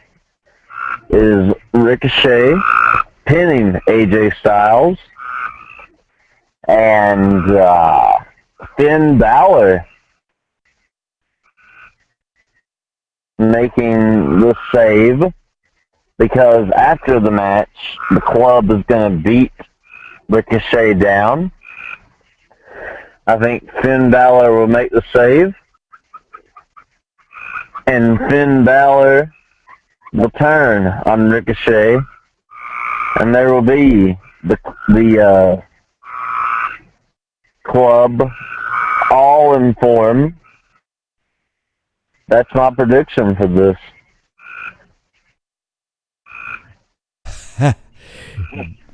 is Ricochet pinning AJ Styles and Finn Balor making the save, because after the match, the club is going to beat Ricochet down. I think Finn Balor will make the save, and Finn Balor will turn on Ricochet, and there will be the club all informed. That's my prediction for this.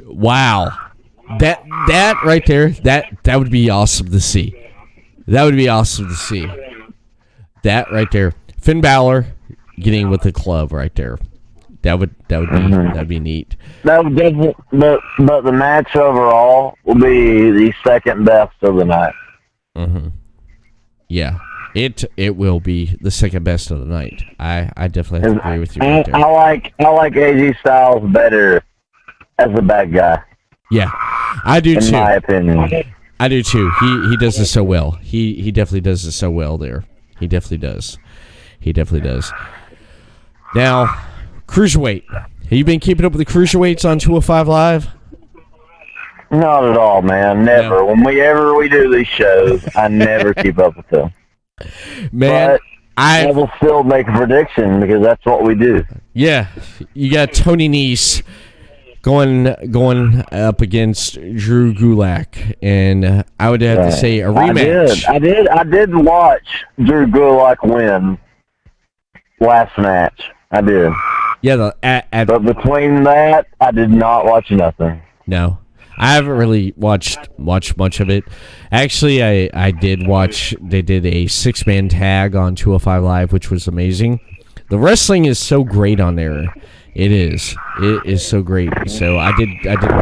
Wow. That right there, that would be awesome to see. That would be awesome to see. That right there. Finn Balor getting with the club right there. That'd be neat. That would definitely, but the match overall will be the second best of the night. Mm-hmm. Yeah. It will be the second best of the night. I definitely have to agree with you right there. I like AJ Styles better as a bad guy. Yeah, I do too. In my opinion, I do too. He does this so well. He definitely does this so well there. He definitely does. He definitely does. Now, Cruiserweight. Have you been keeping up with the Cruiserweights on 205 Live? Not at all, man. Never. No. Whenever we do these shows, I never keep up with them. Man, but I will still make a prediction because that's what we do. Yeah, you got Tony Nese going up against Drew Gulak, and I would have to say a rematch. I did watch Drew Gulak win last match. I did. Yeah, but between that, I did not watch nothing. No. I haven't really watched much of it. Actually, I did watch. They did a 6-man tag on 205 Live, which was amazing. The wrestling is so great on there. It is so great. So I did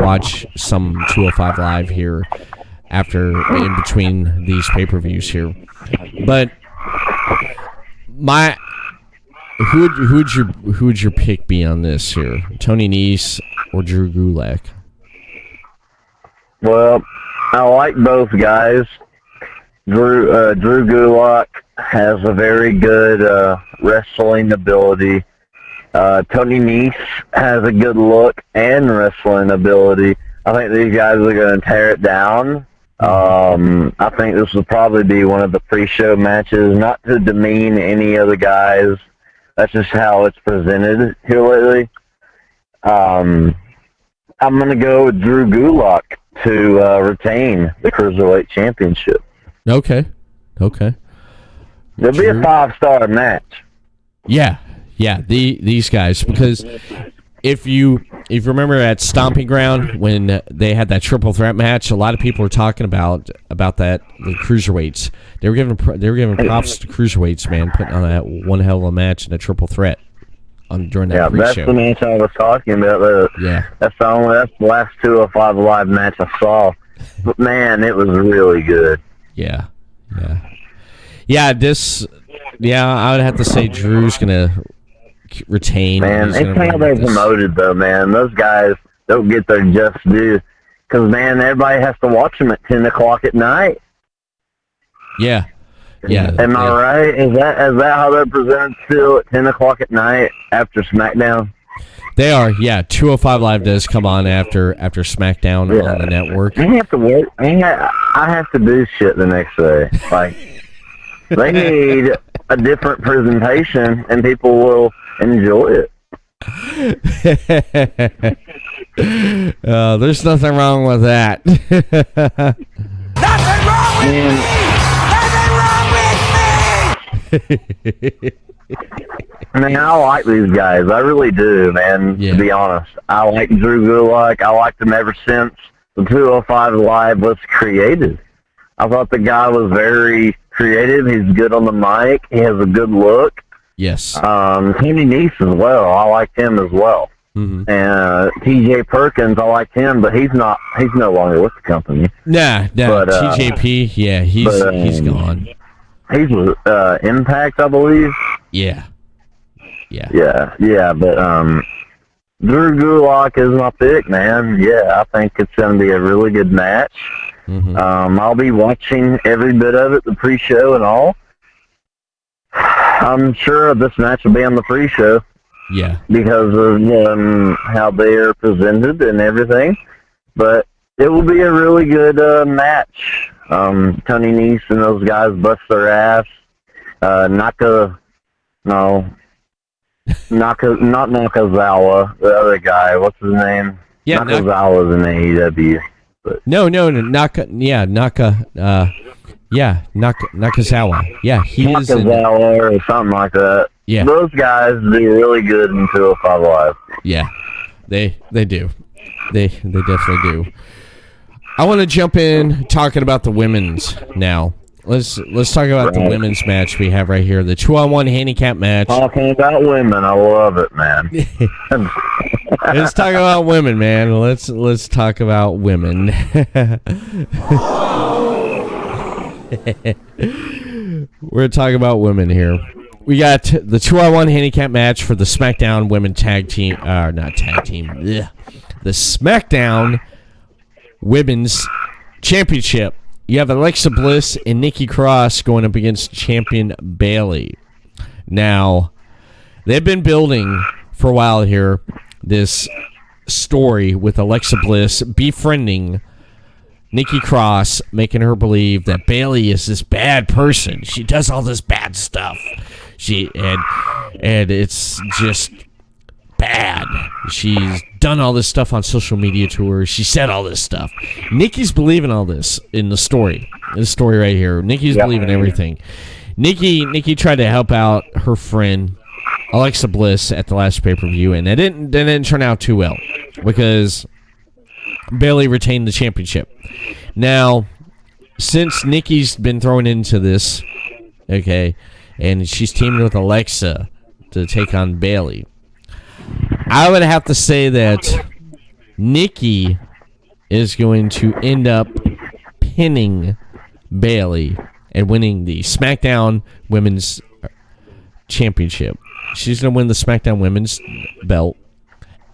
watch some 205 Live here in between these pay-per-views here. But who would your pick be on this here? Tony Nese or Drew Gulak? Well, I like both guys. Drew Gulak has a very good wrestling ability. Tony Nese has a good look and wrestling ability. I think these guys are going to tear it down. I think this will probably be one of the pre-show matches, not to demean any of the guys. That's just how it's presented here lately. I'm going to go with Drew Gulak to retain the Cruiserweight Championship. Okay. It'll be a 5-star match. Yeah. These guys, because if you remember at Stomping Ground when they had that triple threat match, a lot of people were talking about that the Cruiserweights. They were giving props to Cruiserweights, man, putting on that one hell of a match in a triple threat during that pre-show. That's the match I was talking about. That's the last 205 Live match I saw. But man, it was really good. Yeah. I would have to say Drew's gonna retain. Man, it's how they're promoted though, man. Those guys don't get their just due. Because man, everybody has to watch them at 10 o'clock at night. Yeah. Am I right? Is that how they're presented still at 10 o'clock at night after SmackDown? They are, yeah. 205 Live does come on after SmackDown on the network. I have to work. I have to do shit the next day. Like, they need a different presentation, and people will enjoy it. There's nothing wrong with that. Nothing wrong with me! Nothing wrong with me! Man, I like these guys. I really do, man, Yeah. to be honest. I like Drew Gulak. I liked him ever since the 205 Live was created. I thought the guy was very creative. He's good on the mic. He has a good look. Yes. Tony Nese as well. I like him as well. Mm-hmm. And TJ Perkins, I like him, but he's no longer with the company. Nah. But, TJP, yeah, he's gone. He's with Impact, I believe. Yeah. Yeah, but Drew Gulak is my pick, man. Yeah, I think it's going to be a really good match. Mm-hmm. I'll be watching every bit of it, the pre-show and all. I'm sure this match will be on the pre-show Yeah. because of how they are presented and everything. But it will be a really good match. Tony Nese and those guys bust their ass. Not Nakazawa, the other guy. What's his name? Yeah, Nakazawa's in AEW. But No, Nakazawa. Yeah, he is in Nakazawa or something like that. Yeah. Those guys do really good in 205 Live. Yeah, they do. They definitely do. I want to jump in talking about the women's now. Let's talk about the women's match we have right here, the 2-on-1 handicap match. Talking about women, I love it, man. Let's talk about women, man. Let's talk about women. We're talking about women here. We got the 2-on-1 handicap match for the SmackDown Women Tag Team, not tag team, ugh. The SmackDown Women's Championship. You have Alexa Bliss and Nikki Cross going up against champion Bayley. Now, they've been building for a while here this story with Alexa Bliss befriending Nikki Cross, making her believe that Bayley is this bad person. She does all this bad stuff. And it's just bad. She's done all this stuff on social media to her. She said all this stuff. Nikki's believing all this in the story. This story right here. Nikki's believing everything. Nikki tried to help out her friend Alexa Bliss at the last pay-per-view, and that didn't turn out too well because Bayley retained the championship. Now, since Nikki's been thrown into this, okay, and she's teaming with Alexa to take on Bayley, I would have to say that Nikki is going to end up pinning Bayley and winning the SmackDown Women's Championship. She's going to win the SmackDown Women's belt,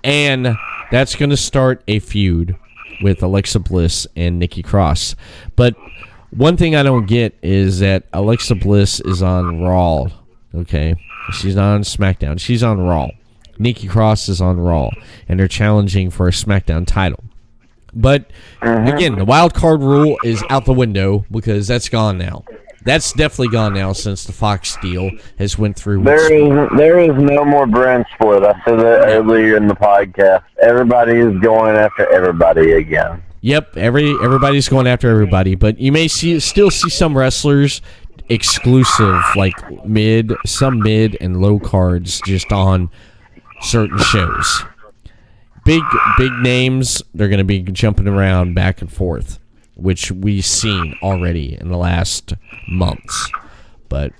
and that's going to start a feud with Alexa Bliss and Nikki Cross. But one thing I don't get is that Alexa Bliss is on Raw, okay? She's not on SmackDown. She's on Raw. Nikki Cross is on Raw, and they're challenging for a SmackDown title. But, again, the wild card rule is out the window because that's gone now. That's definitely gone now since the Fox deal has went through. There is no more brand split. I said that earlier in the podcast. Everybody is going after everybody again. Yep, everybody's going after everybody, but you may still see some wrestlers exclusive, like some mid and low cards just on certain shows. Big names, they're going to be jumping around back and forth, which we've seen already in the last months. But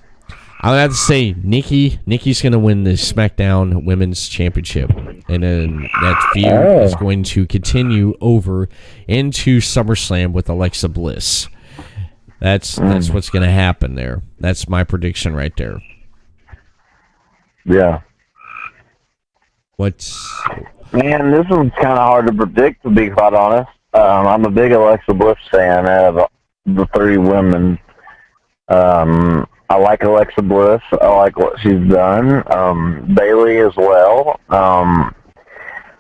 I would have to say Nikki's going to win the SmackDown Women's Championship. And then that feud is going to continue over into SummerSlam with Alexa Bliss. That's what's going to happen there. That's my prediction right there. Yeah. Man, this one's kind of hard to predict, to be quite honest. I'm a big Alexa Bliss fan out of the three women. I like Alexa Bliss. I like what she's done. Bayley as well.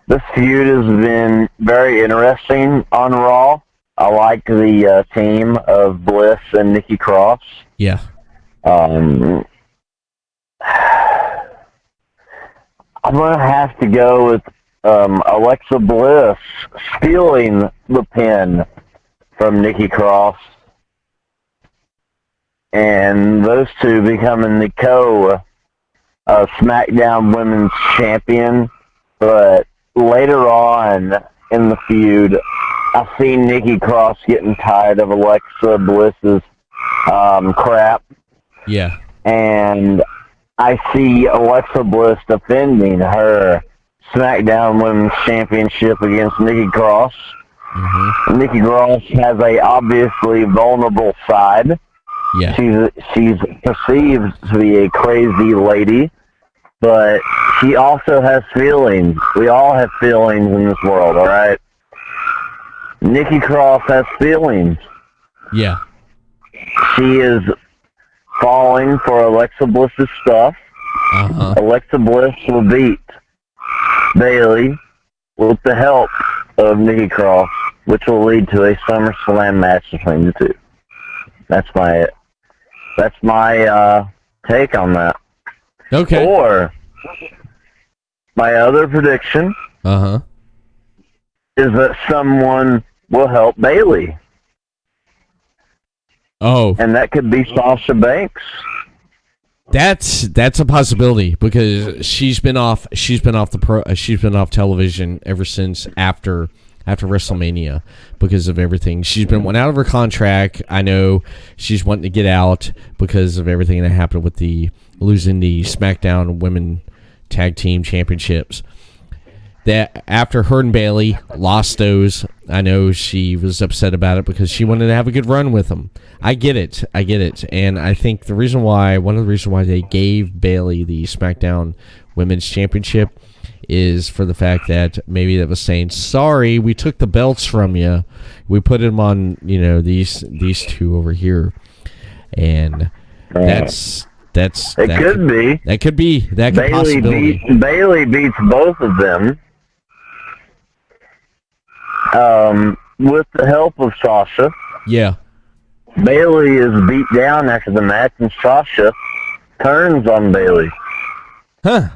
This feud has been very interesting on Raw. I like the team of Bliss and Nikki Cross. Yeah. I'm going to have to go with Alexa Bliss stealing the pin from Nikki Cross, and those two becoming the SmackDown Women's Champion. But later on in the feud, I see Nikki Cross getting tired of Alexa Bliss's crap. Yeah. And I see Alexa Bliss defending her SmackDown Women's Championship against Nikki Cross. Mm-hmm. Nikki Cross has a obviously vulnerable side. Yeah. She's perceived to be a crazy lady, but she also has feelings. We all have feelings in this world, all right? Nikki Cross has feelings. Yeah. She is falling for Alexa Bliss's stuff. Uh-huh. Alexa Bliss will beat Bayley with the help of Nikki Cross, which will lead to a SummerSlam match between the two. That's my take on that. Okay. Or my other prediction Uh-huh. is that someone will help Bayley. Oh. And that could be Sasha Banks. That's a possibility because she's been off television ever since after WrestleMania because of everything. She's been went out of her contract. I know she's wanting to get out because of everything that happened with the losing the SmackDown Women Tag Team Championships. That after her and Bayley lost those, I know she was upset about it because she wanted to have a good run with them. I get it, and I think one of the reasons why they gave Bayley the SmackDown Women's Championship is for the fact that maybe that was saying, sorry, we took the belts from you, we put them on, these two over here, and that could be possibility. Bayley beats both of them. With the help of Sasha. Yeah. Bayley is beat down after the match, and Sasha turns on Bayley. Huh.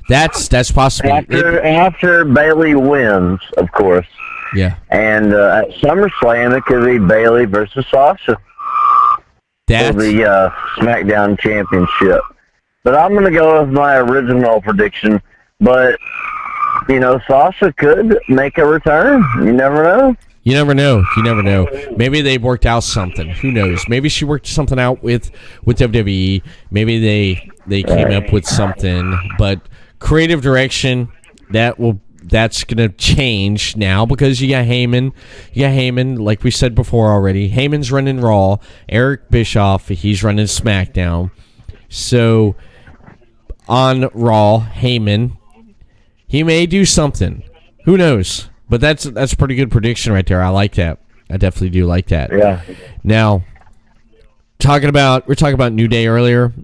That's possible. After Bayley wins, of course. Yeah. And at SummerSlam, it could be Bayley versus Sasha for the SmackDown Championship. But I'm going to go with my original prediction. But Sasha could make a return. You never know. You never know. Maybe they worked out something. Who knows? Maybe she worked something out with WWE. Maybe they came up with something. But creative direction, that's gonna change now because you got Heyman. Like we said before already. Heyman's running Raw. Eric Bischoff, he's running SmackDown. So on Raw, Heyman, he may do something. Who knows? But that's a pretty good prediction right there. I like that. I definitely do like that. Yeah. Now, we're talking about New Day earlier.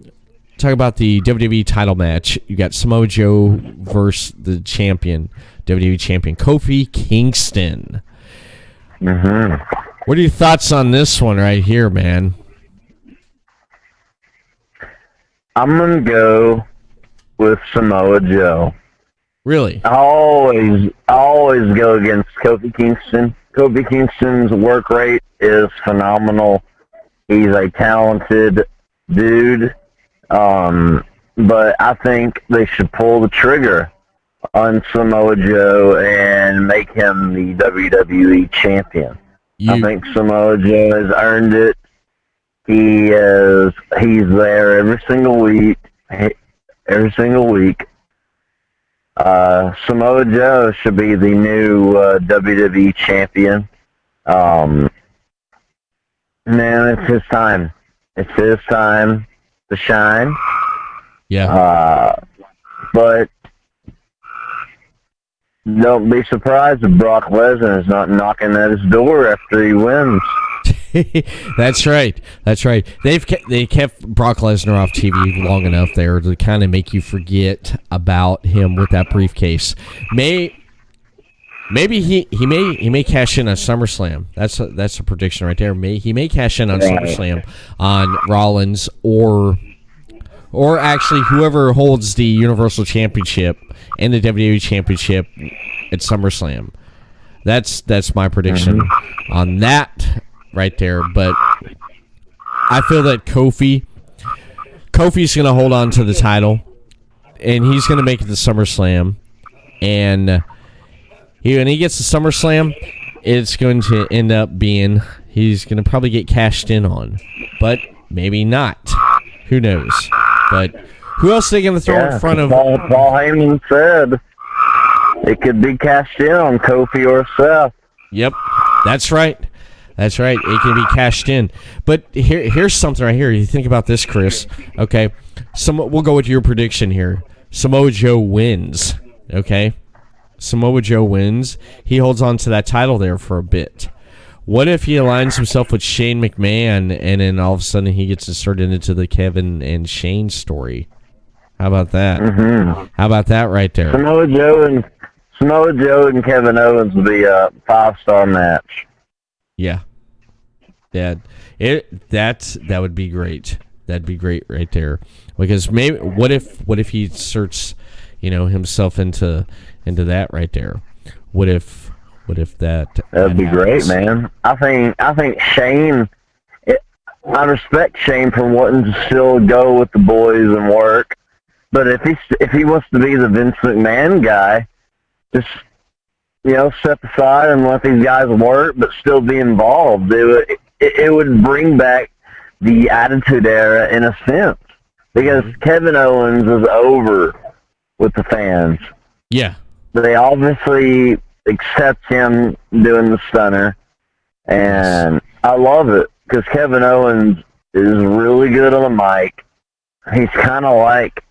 Talk about the WWE title match. You got Samoa Joe versus the WWE champion, Kofi Kingston. Mm-hmm. What are your thoughts on this one right here, man? I'm going to go with Samoa Joe. Really? I always go against Kofi Kingston. Kofi Kingston's work rate is phenomenal. He's a talented dude. But I think they should pull the trigger on Samoa Joe and make him the WWE champion. I think Samoa Joe has earned it. He's there every single week. Samoa Joe should be the new WWE champion. Man, it's his time. It's his time to shine. Yeah. But don't be surprised if Brock Lesnar is not knocking at his door after he wins. That's right. They kept Brock Lesnar off TV long enough there to kind of make you forget about him with that briefcase. Maybe he may cash in on SummerSlam. That's a prediction right there. He may cash in on SummerSlam on Rollins or or actually whoever holds the Universal Championship and the WWE Championship at SummerSlam. That's my prediction on that right there. But I feel that Kofi's going to hold on to the title, and he's going to make it to SummerSlam. And when he gets to SummerSlam, it's going to end up being he's going to probably get cashed in on, but maybe not. Who knows? But who else are they going to throw in front of? Paul Heyman said it could be cashed in on Kofi or Seth. Yep, that's right. That's right. It can be cashed in. But here's something right here. You think about this, Chris. Okay, we'll go with your prediction here. Samoa Joe wins. Okay, Samoa Joe wins. He holds on to that title there for a bit. What if he aligns himself with Shane McMahon, and then all of a sudden he gets inserted into the Kevin and Shane story? How about that? Mm-hmm. How about that right there? Samoa Joe and Kevin Owens will be a 5-star match. Yeah. That would be great. That'd be great right there. Because maybe what if he inserts, himself into that right there? What if that'd be happens? Great, man. I think Shane. I respect Shane for wanting to still go with the boys and work, but if he wants to be the Vince McMahon guy, just step aside and let these guys work, but still be involved. It would bring back the Attitude Era in a sense, because Kevin Owens is over with the fans. Yeah, they obviously accept him doing the stunner, and I love it because Kevin Owens is really good on the mic. He's kind of like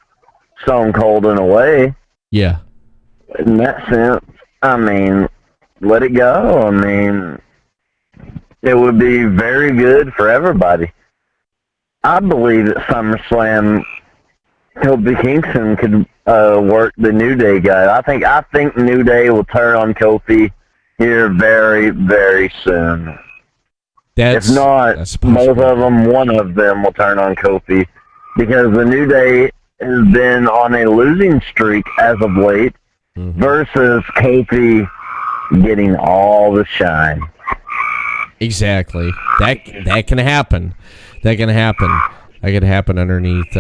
Stone Cold in a way. Yeah. In that sense, I mean, let it go. I mean, it would be very good for everybody. I believe at SummerSlam, Kofi Kingston could work the New Day guy. I think New Day will turn on Kofi here very, very soon. If not, both of them, one of them will turn on Kofi, because the New Day has been on a losing streak as of late, versus Kofi getting all the shine. Exactly. That can happen. That can happen. That could happen underneath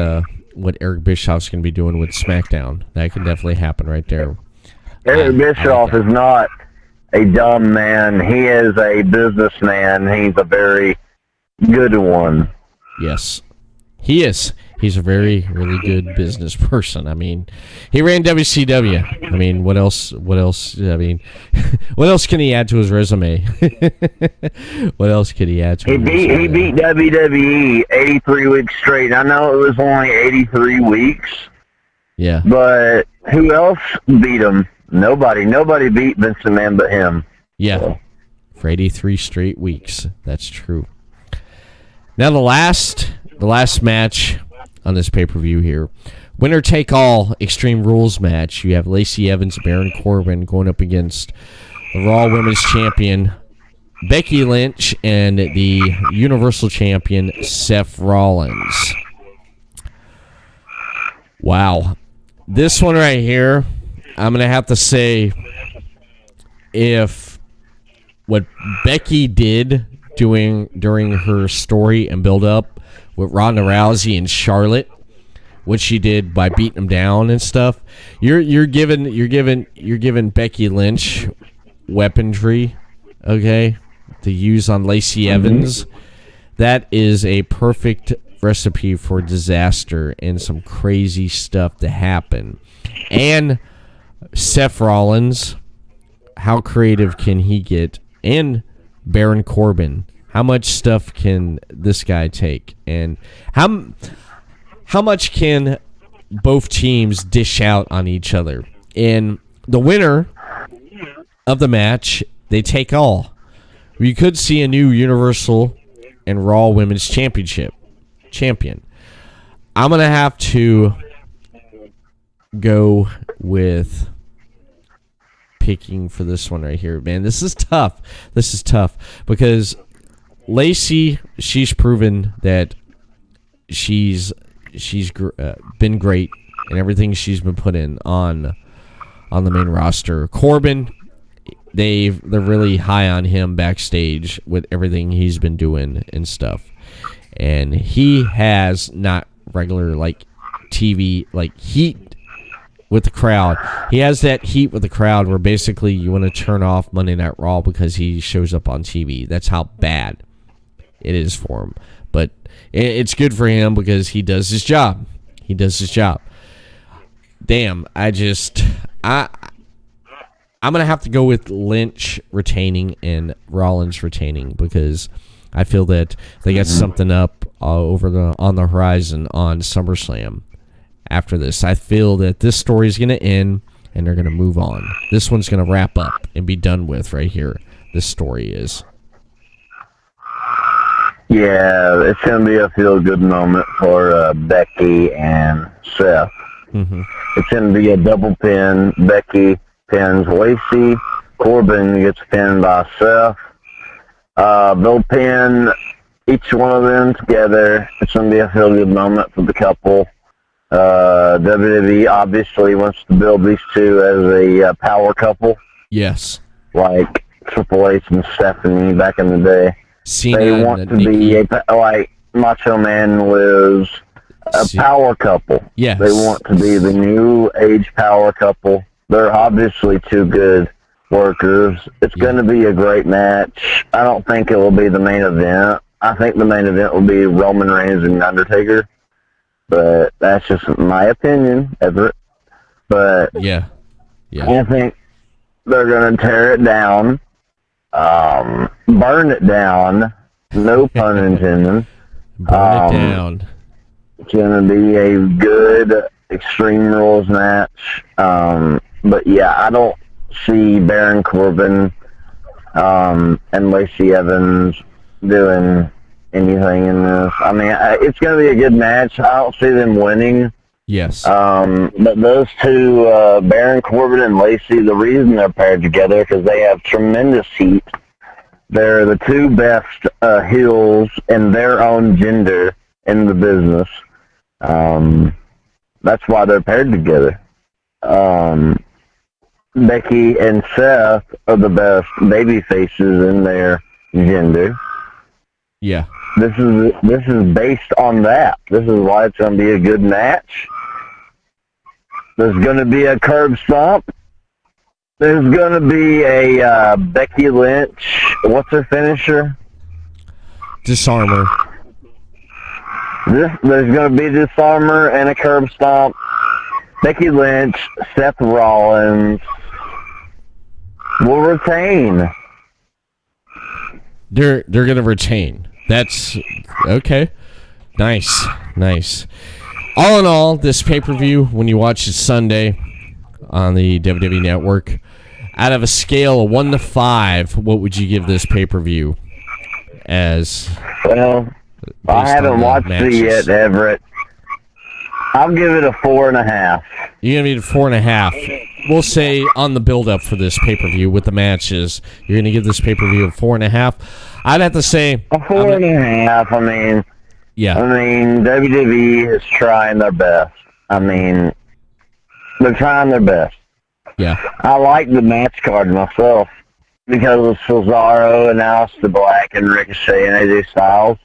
what Eric Bischoff's going to be doing with SmackDown. That can definitely happen right there. Eric Bischoff is not a dumb man. He is a businessman. He's a very good one. Yes, he is. He's a very, really good business person. I mean, he ran WCW. I mean, what else? I mean, what else can he add to his resume? What else could he add to his resume? He beat WWE 83 weeks straight. I know it was only 83 weeks. Yeah. But who else beat him? Nobody. Nobody beat Vince McMahon but him. Yeah. So. For 83 straight weeks. That's true. Now the last match on this pay-per-view here. Winner take all Extreme Rules match. You have Lacey Evans and Baron Corbin going up against the Raw Women's Champion Becky Lynch and the Universal Champion Seth Rollins. Wow. This one right here, I'm going to have to say, if what Becky did during her story and build up with Ronda Rousey and Charlotte, what she did by beating them down and stuff, you're giving Becky Lynch weaponry, okay, to use on Lacey Evans. That is a perfect recipe for disaster and some crazy stuff to happen. And Seth Rollins, how creative can he get? And Baron Corbin, how much stuff can this guy take? And how much can both teams dish out on each other? And the winner of the match, they take all. We could see a new Universal and Raw Women's Champion. I'm going to have to go with picking for this one right here. Man, this is tough. Because Lacey, she's proven that she's been great in everything she's been put in on the main roster. Corbin, they're really high on him backstage with everything he's been doing and stuff. And he has not regular like TV like heat with the crowd. He has that heat with the crowd where basically you want to turn off Monday Night Raw because he shows up on TV. That's how bad it is for him. But it's good for him because he does his job. He does his job. Damn, I'm going to have to go with Lynch retaining and Rollins retaining because I feel that they got something up on the horizon on SummerSlam after this. I feel that this story is going to end and they're going to move on. This one's going to wrap up and be done with right here. This story is. Yeah, it's going to be a feel-good moment for Becky and Seth. Mm-hmm. It's going to be a double pin. Becky pins Lacey. Corbin gets pinned by Seth. They'll pin each one of them together. It's going to be a feel-good moment for the couple. WWE obviously wants to build these two as a power couple. Yes. Like Triple H and Stephanie back in the day. Cena they want to be like Macho Man was a power couple. Yes. They want to be the new age power couple. They're obviously two good workers. It's going to be a great match. I don't think it will be the main event. I think the main event will be Roman Reigns and Undertaker. But that's just my opinion, Everett. But yeah. I think they're going to tear it down, burn it down, no pun intended. Burn it down. It's going to be a good Extreme Rules match. But yeah, I don't see Baron Corbin and Lacey Evans doing anything in this. I mean, it's going to be a good match. I don't see them winning. Yes. But those two, Baron Corbin and Lacey, the reason they're paired together because they have tremendous heat. They're the two best heels in their own gender in the business. That's why they're paired together. Becky and Seth are the best baby faces in their gender. Yeah. This is based on that. This is why it's going to be a good match. There's going to be a curb stomp. There's going to be a Becky Lynch. What's her finisher? Disarmer. There's going to be Disarmer and a curb stomp. Becky Lynch, Seth Rollins will retain. They're going to retain. That's okay. Nice. All in all, this pay-per-view, when you watch it Sunday on the WWE Network, out of a scale of 1 to 5, what would you give this pay-per-view as? Well, I haven't watched it yet, Everett. I'll give it a 4.5. You're going to give it a 4.5. We'll say on the build-up for this pay-per-view with the matches, you're going to give this pay-per-view a 4.5. I'd have to say a 4.5. I mean, yeah. WWE is trying their best. I mean, they're trying their best. Yeah. I like the match card myself because of Cesaro and Aleister Black and Ricochet and AJ Styles.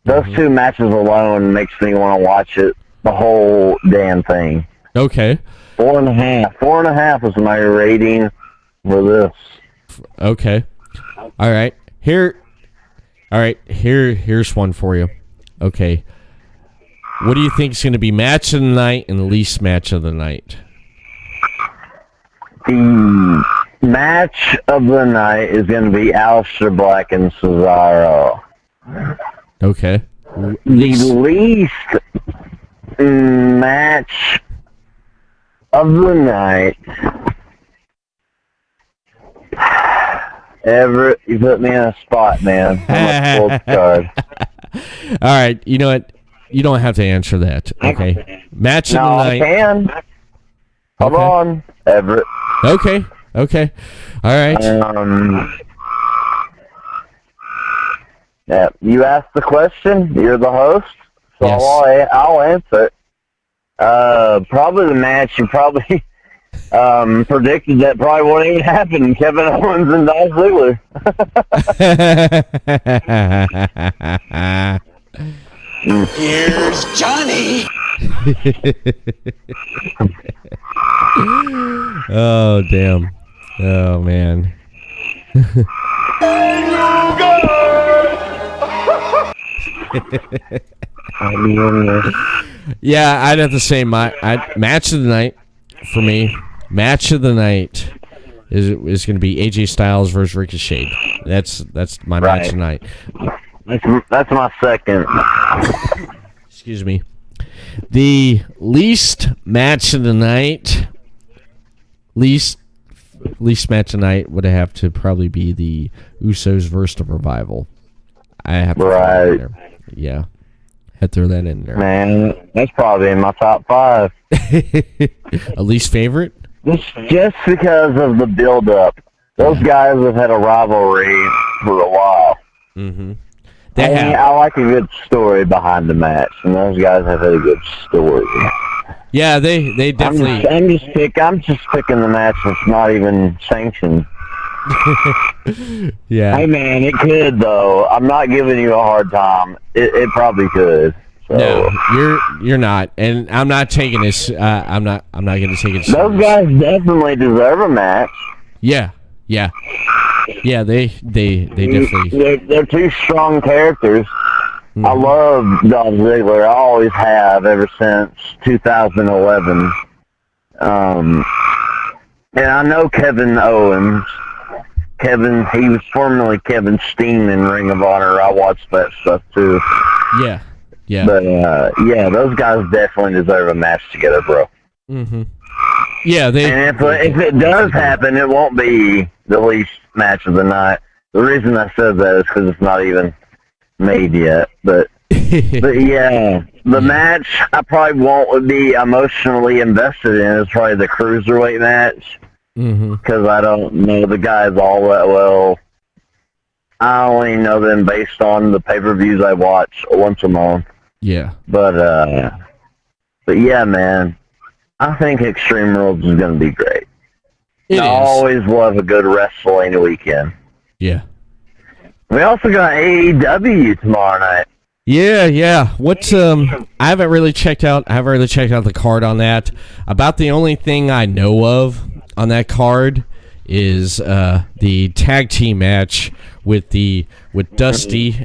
Those two matches alone makes me want to watch it, the whole damn thing. Okay. 4.5. 4.5 is my rating for this. Okay. All right. Here's one for you. Okay. What do you think is going to be match of the night and least match of the night? The match of the night is going to be Aleister Black and Cesaro. Okay. The least match of the night. Everett, you put me in a spot, man. I'm a full card. All right. You know what? You don't have to answer that. Okay. Match of the night. I can. Hold on, Everett. Okay. All right. Yeah, you asked the question. You're the host. so Yes. I'll answer it. Probably the match you probably predicted that probably won't even happen. Kevin Owens and Dolph Ziggler. Here's Johnny. Oh, damn. Oh, man. Yeah, I'd have to say match of the night for me. Match of the night is going to be AJ Styles versus Ricochet. That's my match of the night. That's my second. Excuse me. The least match of the night, least match of the night would have to probably be the Usos versus the Revival. I have to throw that in there. Yeah. Had to throw that in there. Man, that's probably in my top 5. A least favorite? Just because of the build-up. Those guys have had a rivalry for a while. Mm-hmm. I like a good story behind the match, and those guys have had a good story. Yeah, they definitely. I'm just picking the match that's not even sanctioned. Yeah. Hey man, it could though. I'm not giving you a hard time. It probably could. So. No, you're not, and I'm not taking this. I'm not going to take it. Those guys definitely deserve a match. Yeah. They definitely. They're two strong characters. Mm-hmm. I love Dolph Ziggler. I always have ever since 2011. And I know Kevin Owens. He was formerly Kevin Steen in Ring of Honor. I watched that stuff too. Yeah. But those guys definitely deserve a match together, bro. Mm-hmm. Yeah, And if it does happen, it won't be the least match of the night. The reason I said that is because it's not even made yet. But yeah, the match I probably won't be emotionally invested in is probably the cruiserweight match. Because I don't know the guys all that well. I only know them based on the pay-per-views I watch once a month. Yeah. But yeah, man. I think Extreme Rules is going to be great. I always love a good wrestling weekend. Yeah. We also got AEW tomorrow night. Yeah. What? I haven't really checked out the card on that. About the only thing I know of on that card is the tag team match with Dustin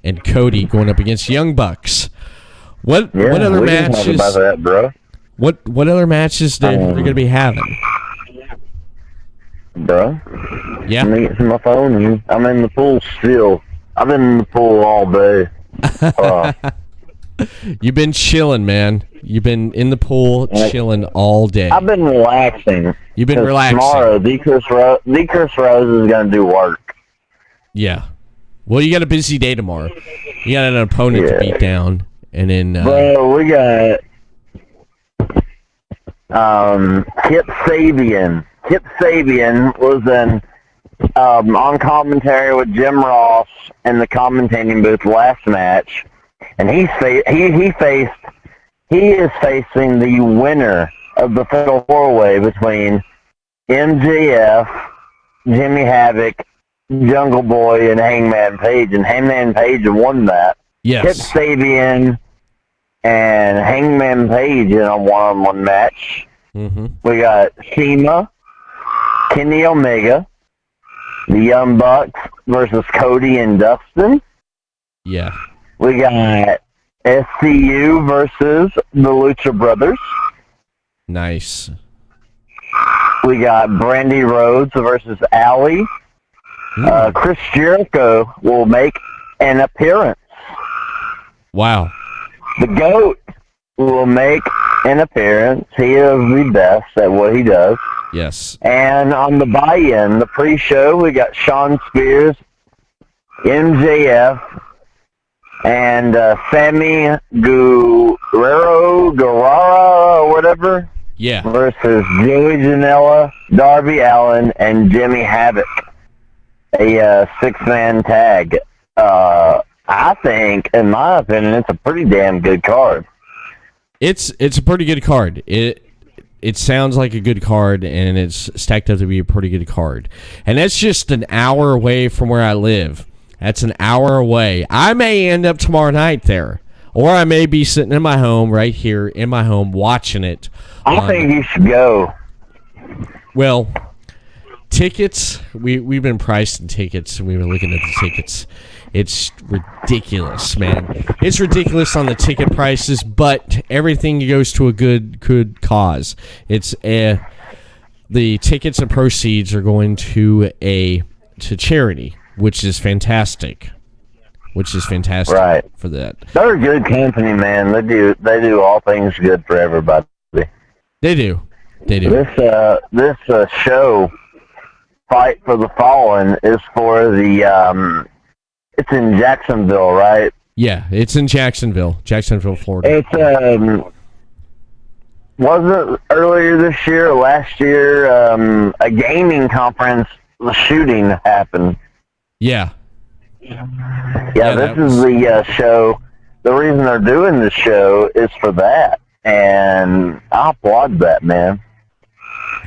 and Cody going up against Young Bucks. What other matches? Talk about that, bro. What other matches they're going to be having? Bro? Yeah. Let me get to my phone. I'm in the pool still. I've been in the pool all day. You've been chilling, man. You've been in the pool chilling all day. I've been relaxing. You've been relaxing. Tomorrow, D. Chris Rose is going to do work. Yeah. Well, you got a busy day tomorrow. You got an opponent to beat down. And then... Bro, we got... Kip Sabian. Kip Sabian was on commentary with Jim Ross in the commentating booth last match, and he is facing the winner of the Fatal 4-Way between MJF, Jimmy Havoc, Jungle Boy, and Hangman Page, and Hangman Page won that. Yes. Kip Sabian and Hangman Page in a one-on-one match. Mm-hmm. We got Shima, Kenny Omega, the Young Bucks versus Cody and Dustin. Yeah. We got SCU versus the Lucha Brothers. Nice. We got Brandy Rhodes versus Allie. Chris Jericho will make an appearance. Wow. The GOAT will make an appearance. He is the best at what he does. Yes. And on the buy-in, the pre-show, we got Shawn Spears, MJF, and Sammy Guerrero, or whatever, versus Joey Janela, Darby Allin, and Jimmy Havoc. A six-man tag. I think, in my opinion, it's a pretty damn good card. It's a pretty good card. It sounds like a good card, and it's stacked up to be a pretty good card. And that's just an hour away from where I live. That's an hour away. I may end up tomorrow night there, or I may be sitting in my home right here in my home watching it. I think you should go. Well, tickets, we've been pricing tickets, and we've been looking at the tickets. It's ridiculous, man. It's ridiculous on the ticket prices, but everything goes to a good cause. It's the tickets and proceeds are going to charity, which is fantastic. Right. For that. They're a good company, man. They do all things good for everybody. They do. This show, Fight for the Fallen, is for the it's in Jacksonville, right? Yeah, it's in Jacksonville, Florida. It's wasn't it earlier this year or last year a gaming conference, the shooting happened. Yeah, this is the show. The reason they're doing this show is for that, and I applaud that, man.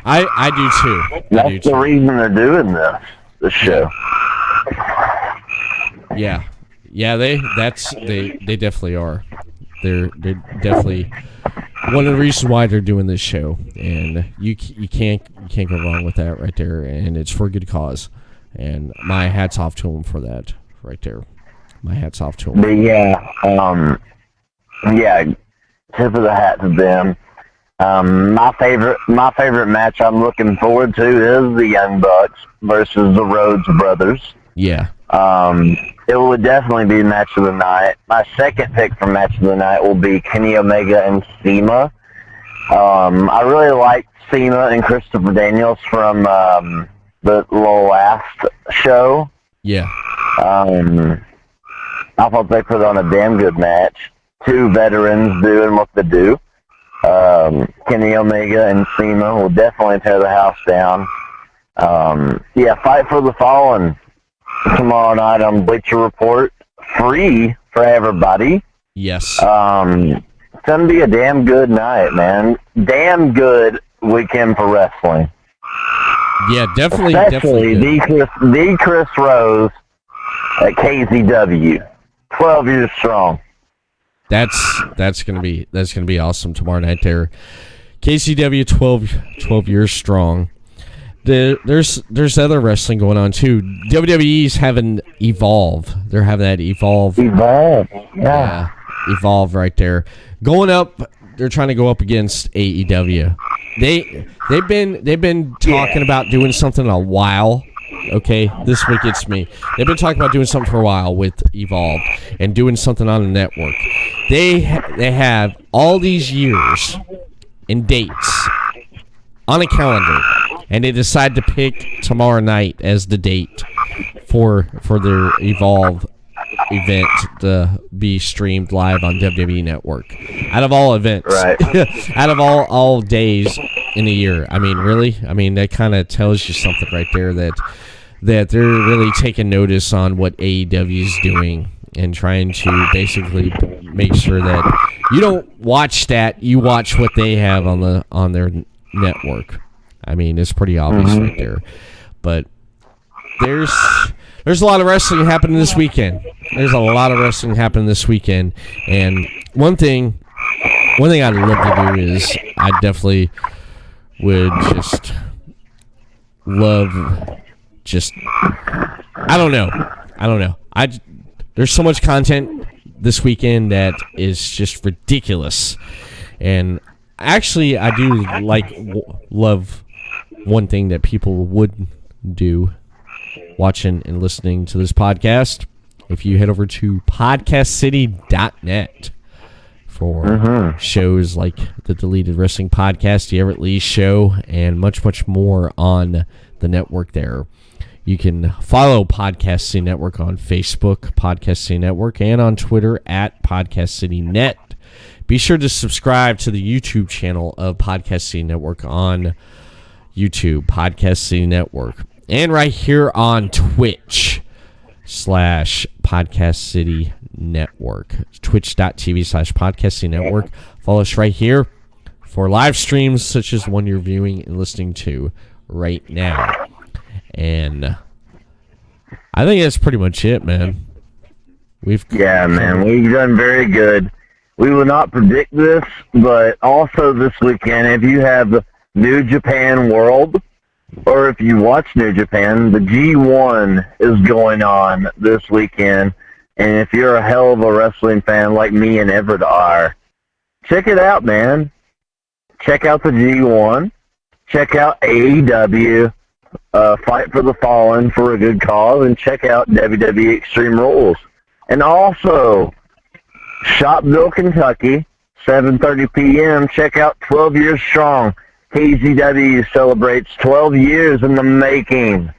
I do too. That's the reason they're doing this show. Yeah, they definitely are. They're definitely one of the reasons why they're doing this show, and you can't go wrong with that right there. And it's for a good cause, and my hats off to them for that right there. My hats off to them. But tip of the hat to them. My favorite match I'm looking forward to is the Young Bucks versus the Rhodes Brothers. Yeah. It would definitely be match of the night. My second pick for match of the night will be Kenny Omega and Cena. I really like Cena and Christopher Daniels from the last show. Yeah. I thought they put on a damn good match. Two veterans doing what they do. Kenny Omega and Cena will definitely tear the house down. Fight for the Fallen tomorrow night on Bleacher Report, free for everybody. Yes. It's gonna be a damn good night, man. Damn good weekend for wrestling. Yeah, definitely. Especially the Chris Rose at KZW, 12 years strong. That's gonna be awesome tomorrow night there. KCW 12 years strong. There's other wrestling going on too. WWE's having Evolve. They're having that Evolve. Yeah. Evolve right there. Going up. They're trying to go up against AEW. They've been talking about doing something a while. Okay, this is what gets me. They've been talking about doing something for a while with Evolve and doing something on the network. They have all these years and dates on a calendar, and they decide to pick tomorrow night as the date for their Evolve event to be streamed live on WWE Network. Out of all events, right? Out of all days in a year. I mean, really? I mean, that kind of tells you something right there that they're really taking notice on what AEW is doing and trying to basically make sure that you don't watch that, you watch what they have on their network. I mean, it's pretty obvious right there. But there's a lot of wrestling happening this weekend. And one thing I'd love to do is I definitely would just love I don't know. There's so much content this weekend that is just ridiculous. And actually, I do love one thing that people would do watching and listening to this podcast. If you head over to podcastcity.net for shows like the Deleted Wrestling Podcast, the Everett Lee Show, and much, much more on the network there. You can follow Podcast City Network on Facebook, Podcast City Network, and on Twitter at Podcast City Net. Be sure to subscribe to the YouTube channel of Podcast City Network on YouTube, Podcast City Network. And right here on Twitch, Podcast City Network. Twitch.tv/Podcast City Network. Follow us right here for live streams such as one you're viewing and listening to right now. And I think that's pretty much it, man. We've done very good. We will not predict this, but also this weekend, if you have New Japan World, or if you watch New Japan, the G1 is going on this weekend. And if you're a hell of a wrestling fan like me and Everett are, check it out, man. Check out the G1. Check out AEW, Fight for the Fallen for a good cause, and check out WWE Extreme Rules. And also, Shopville, Kentucky, 7:30 p.m. Check out 12 Years Strong. KZW celebrates 12 years in the making.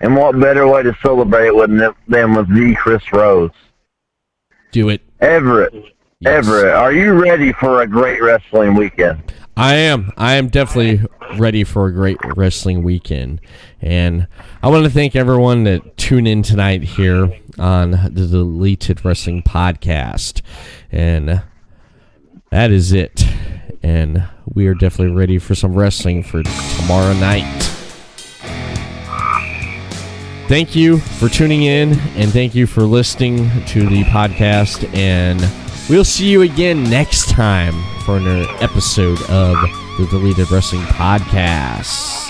And what better way to celebrate than with the Chris Rose? Do it. Everett. Yes. Everett, are you ready for a great wrestling weekend? I am. I am definitely ready for a great wrestling weekend. And I want to thank everyone that tuned in tonight here on the Deleted Wrestling Podcast. And that is it. And we are definitely ready for some wrestling for tomorrow night. Thank you for tuning in, and thank you for listening to the podcast. And we'll see you again next time for another episode of the Deleted Wrestling Podcast.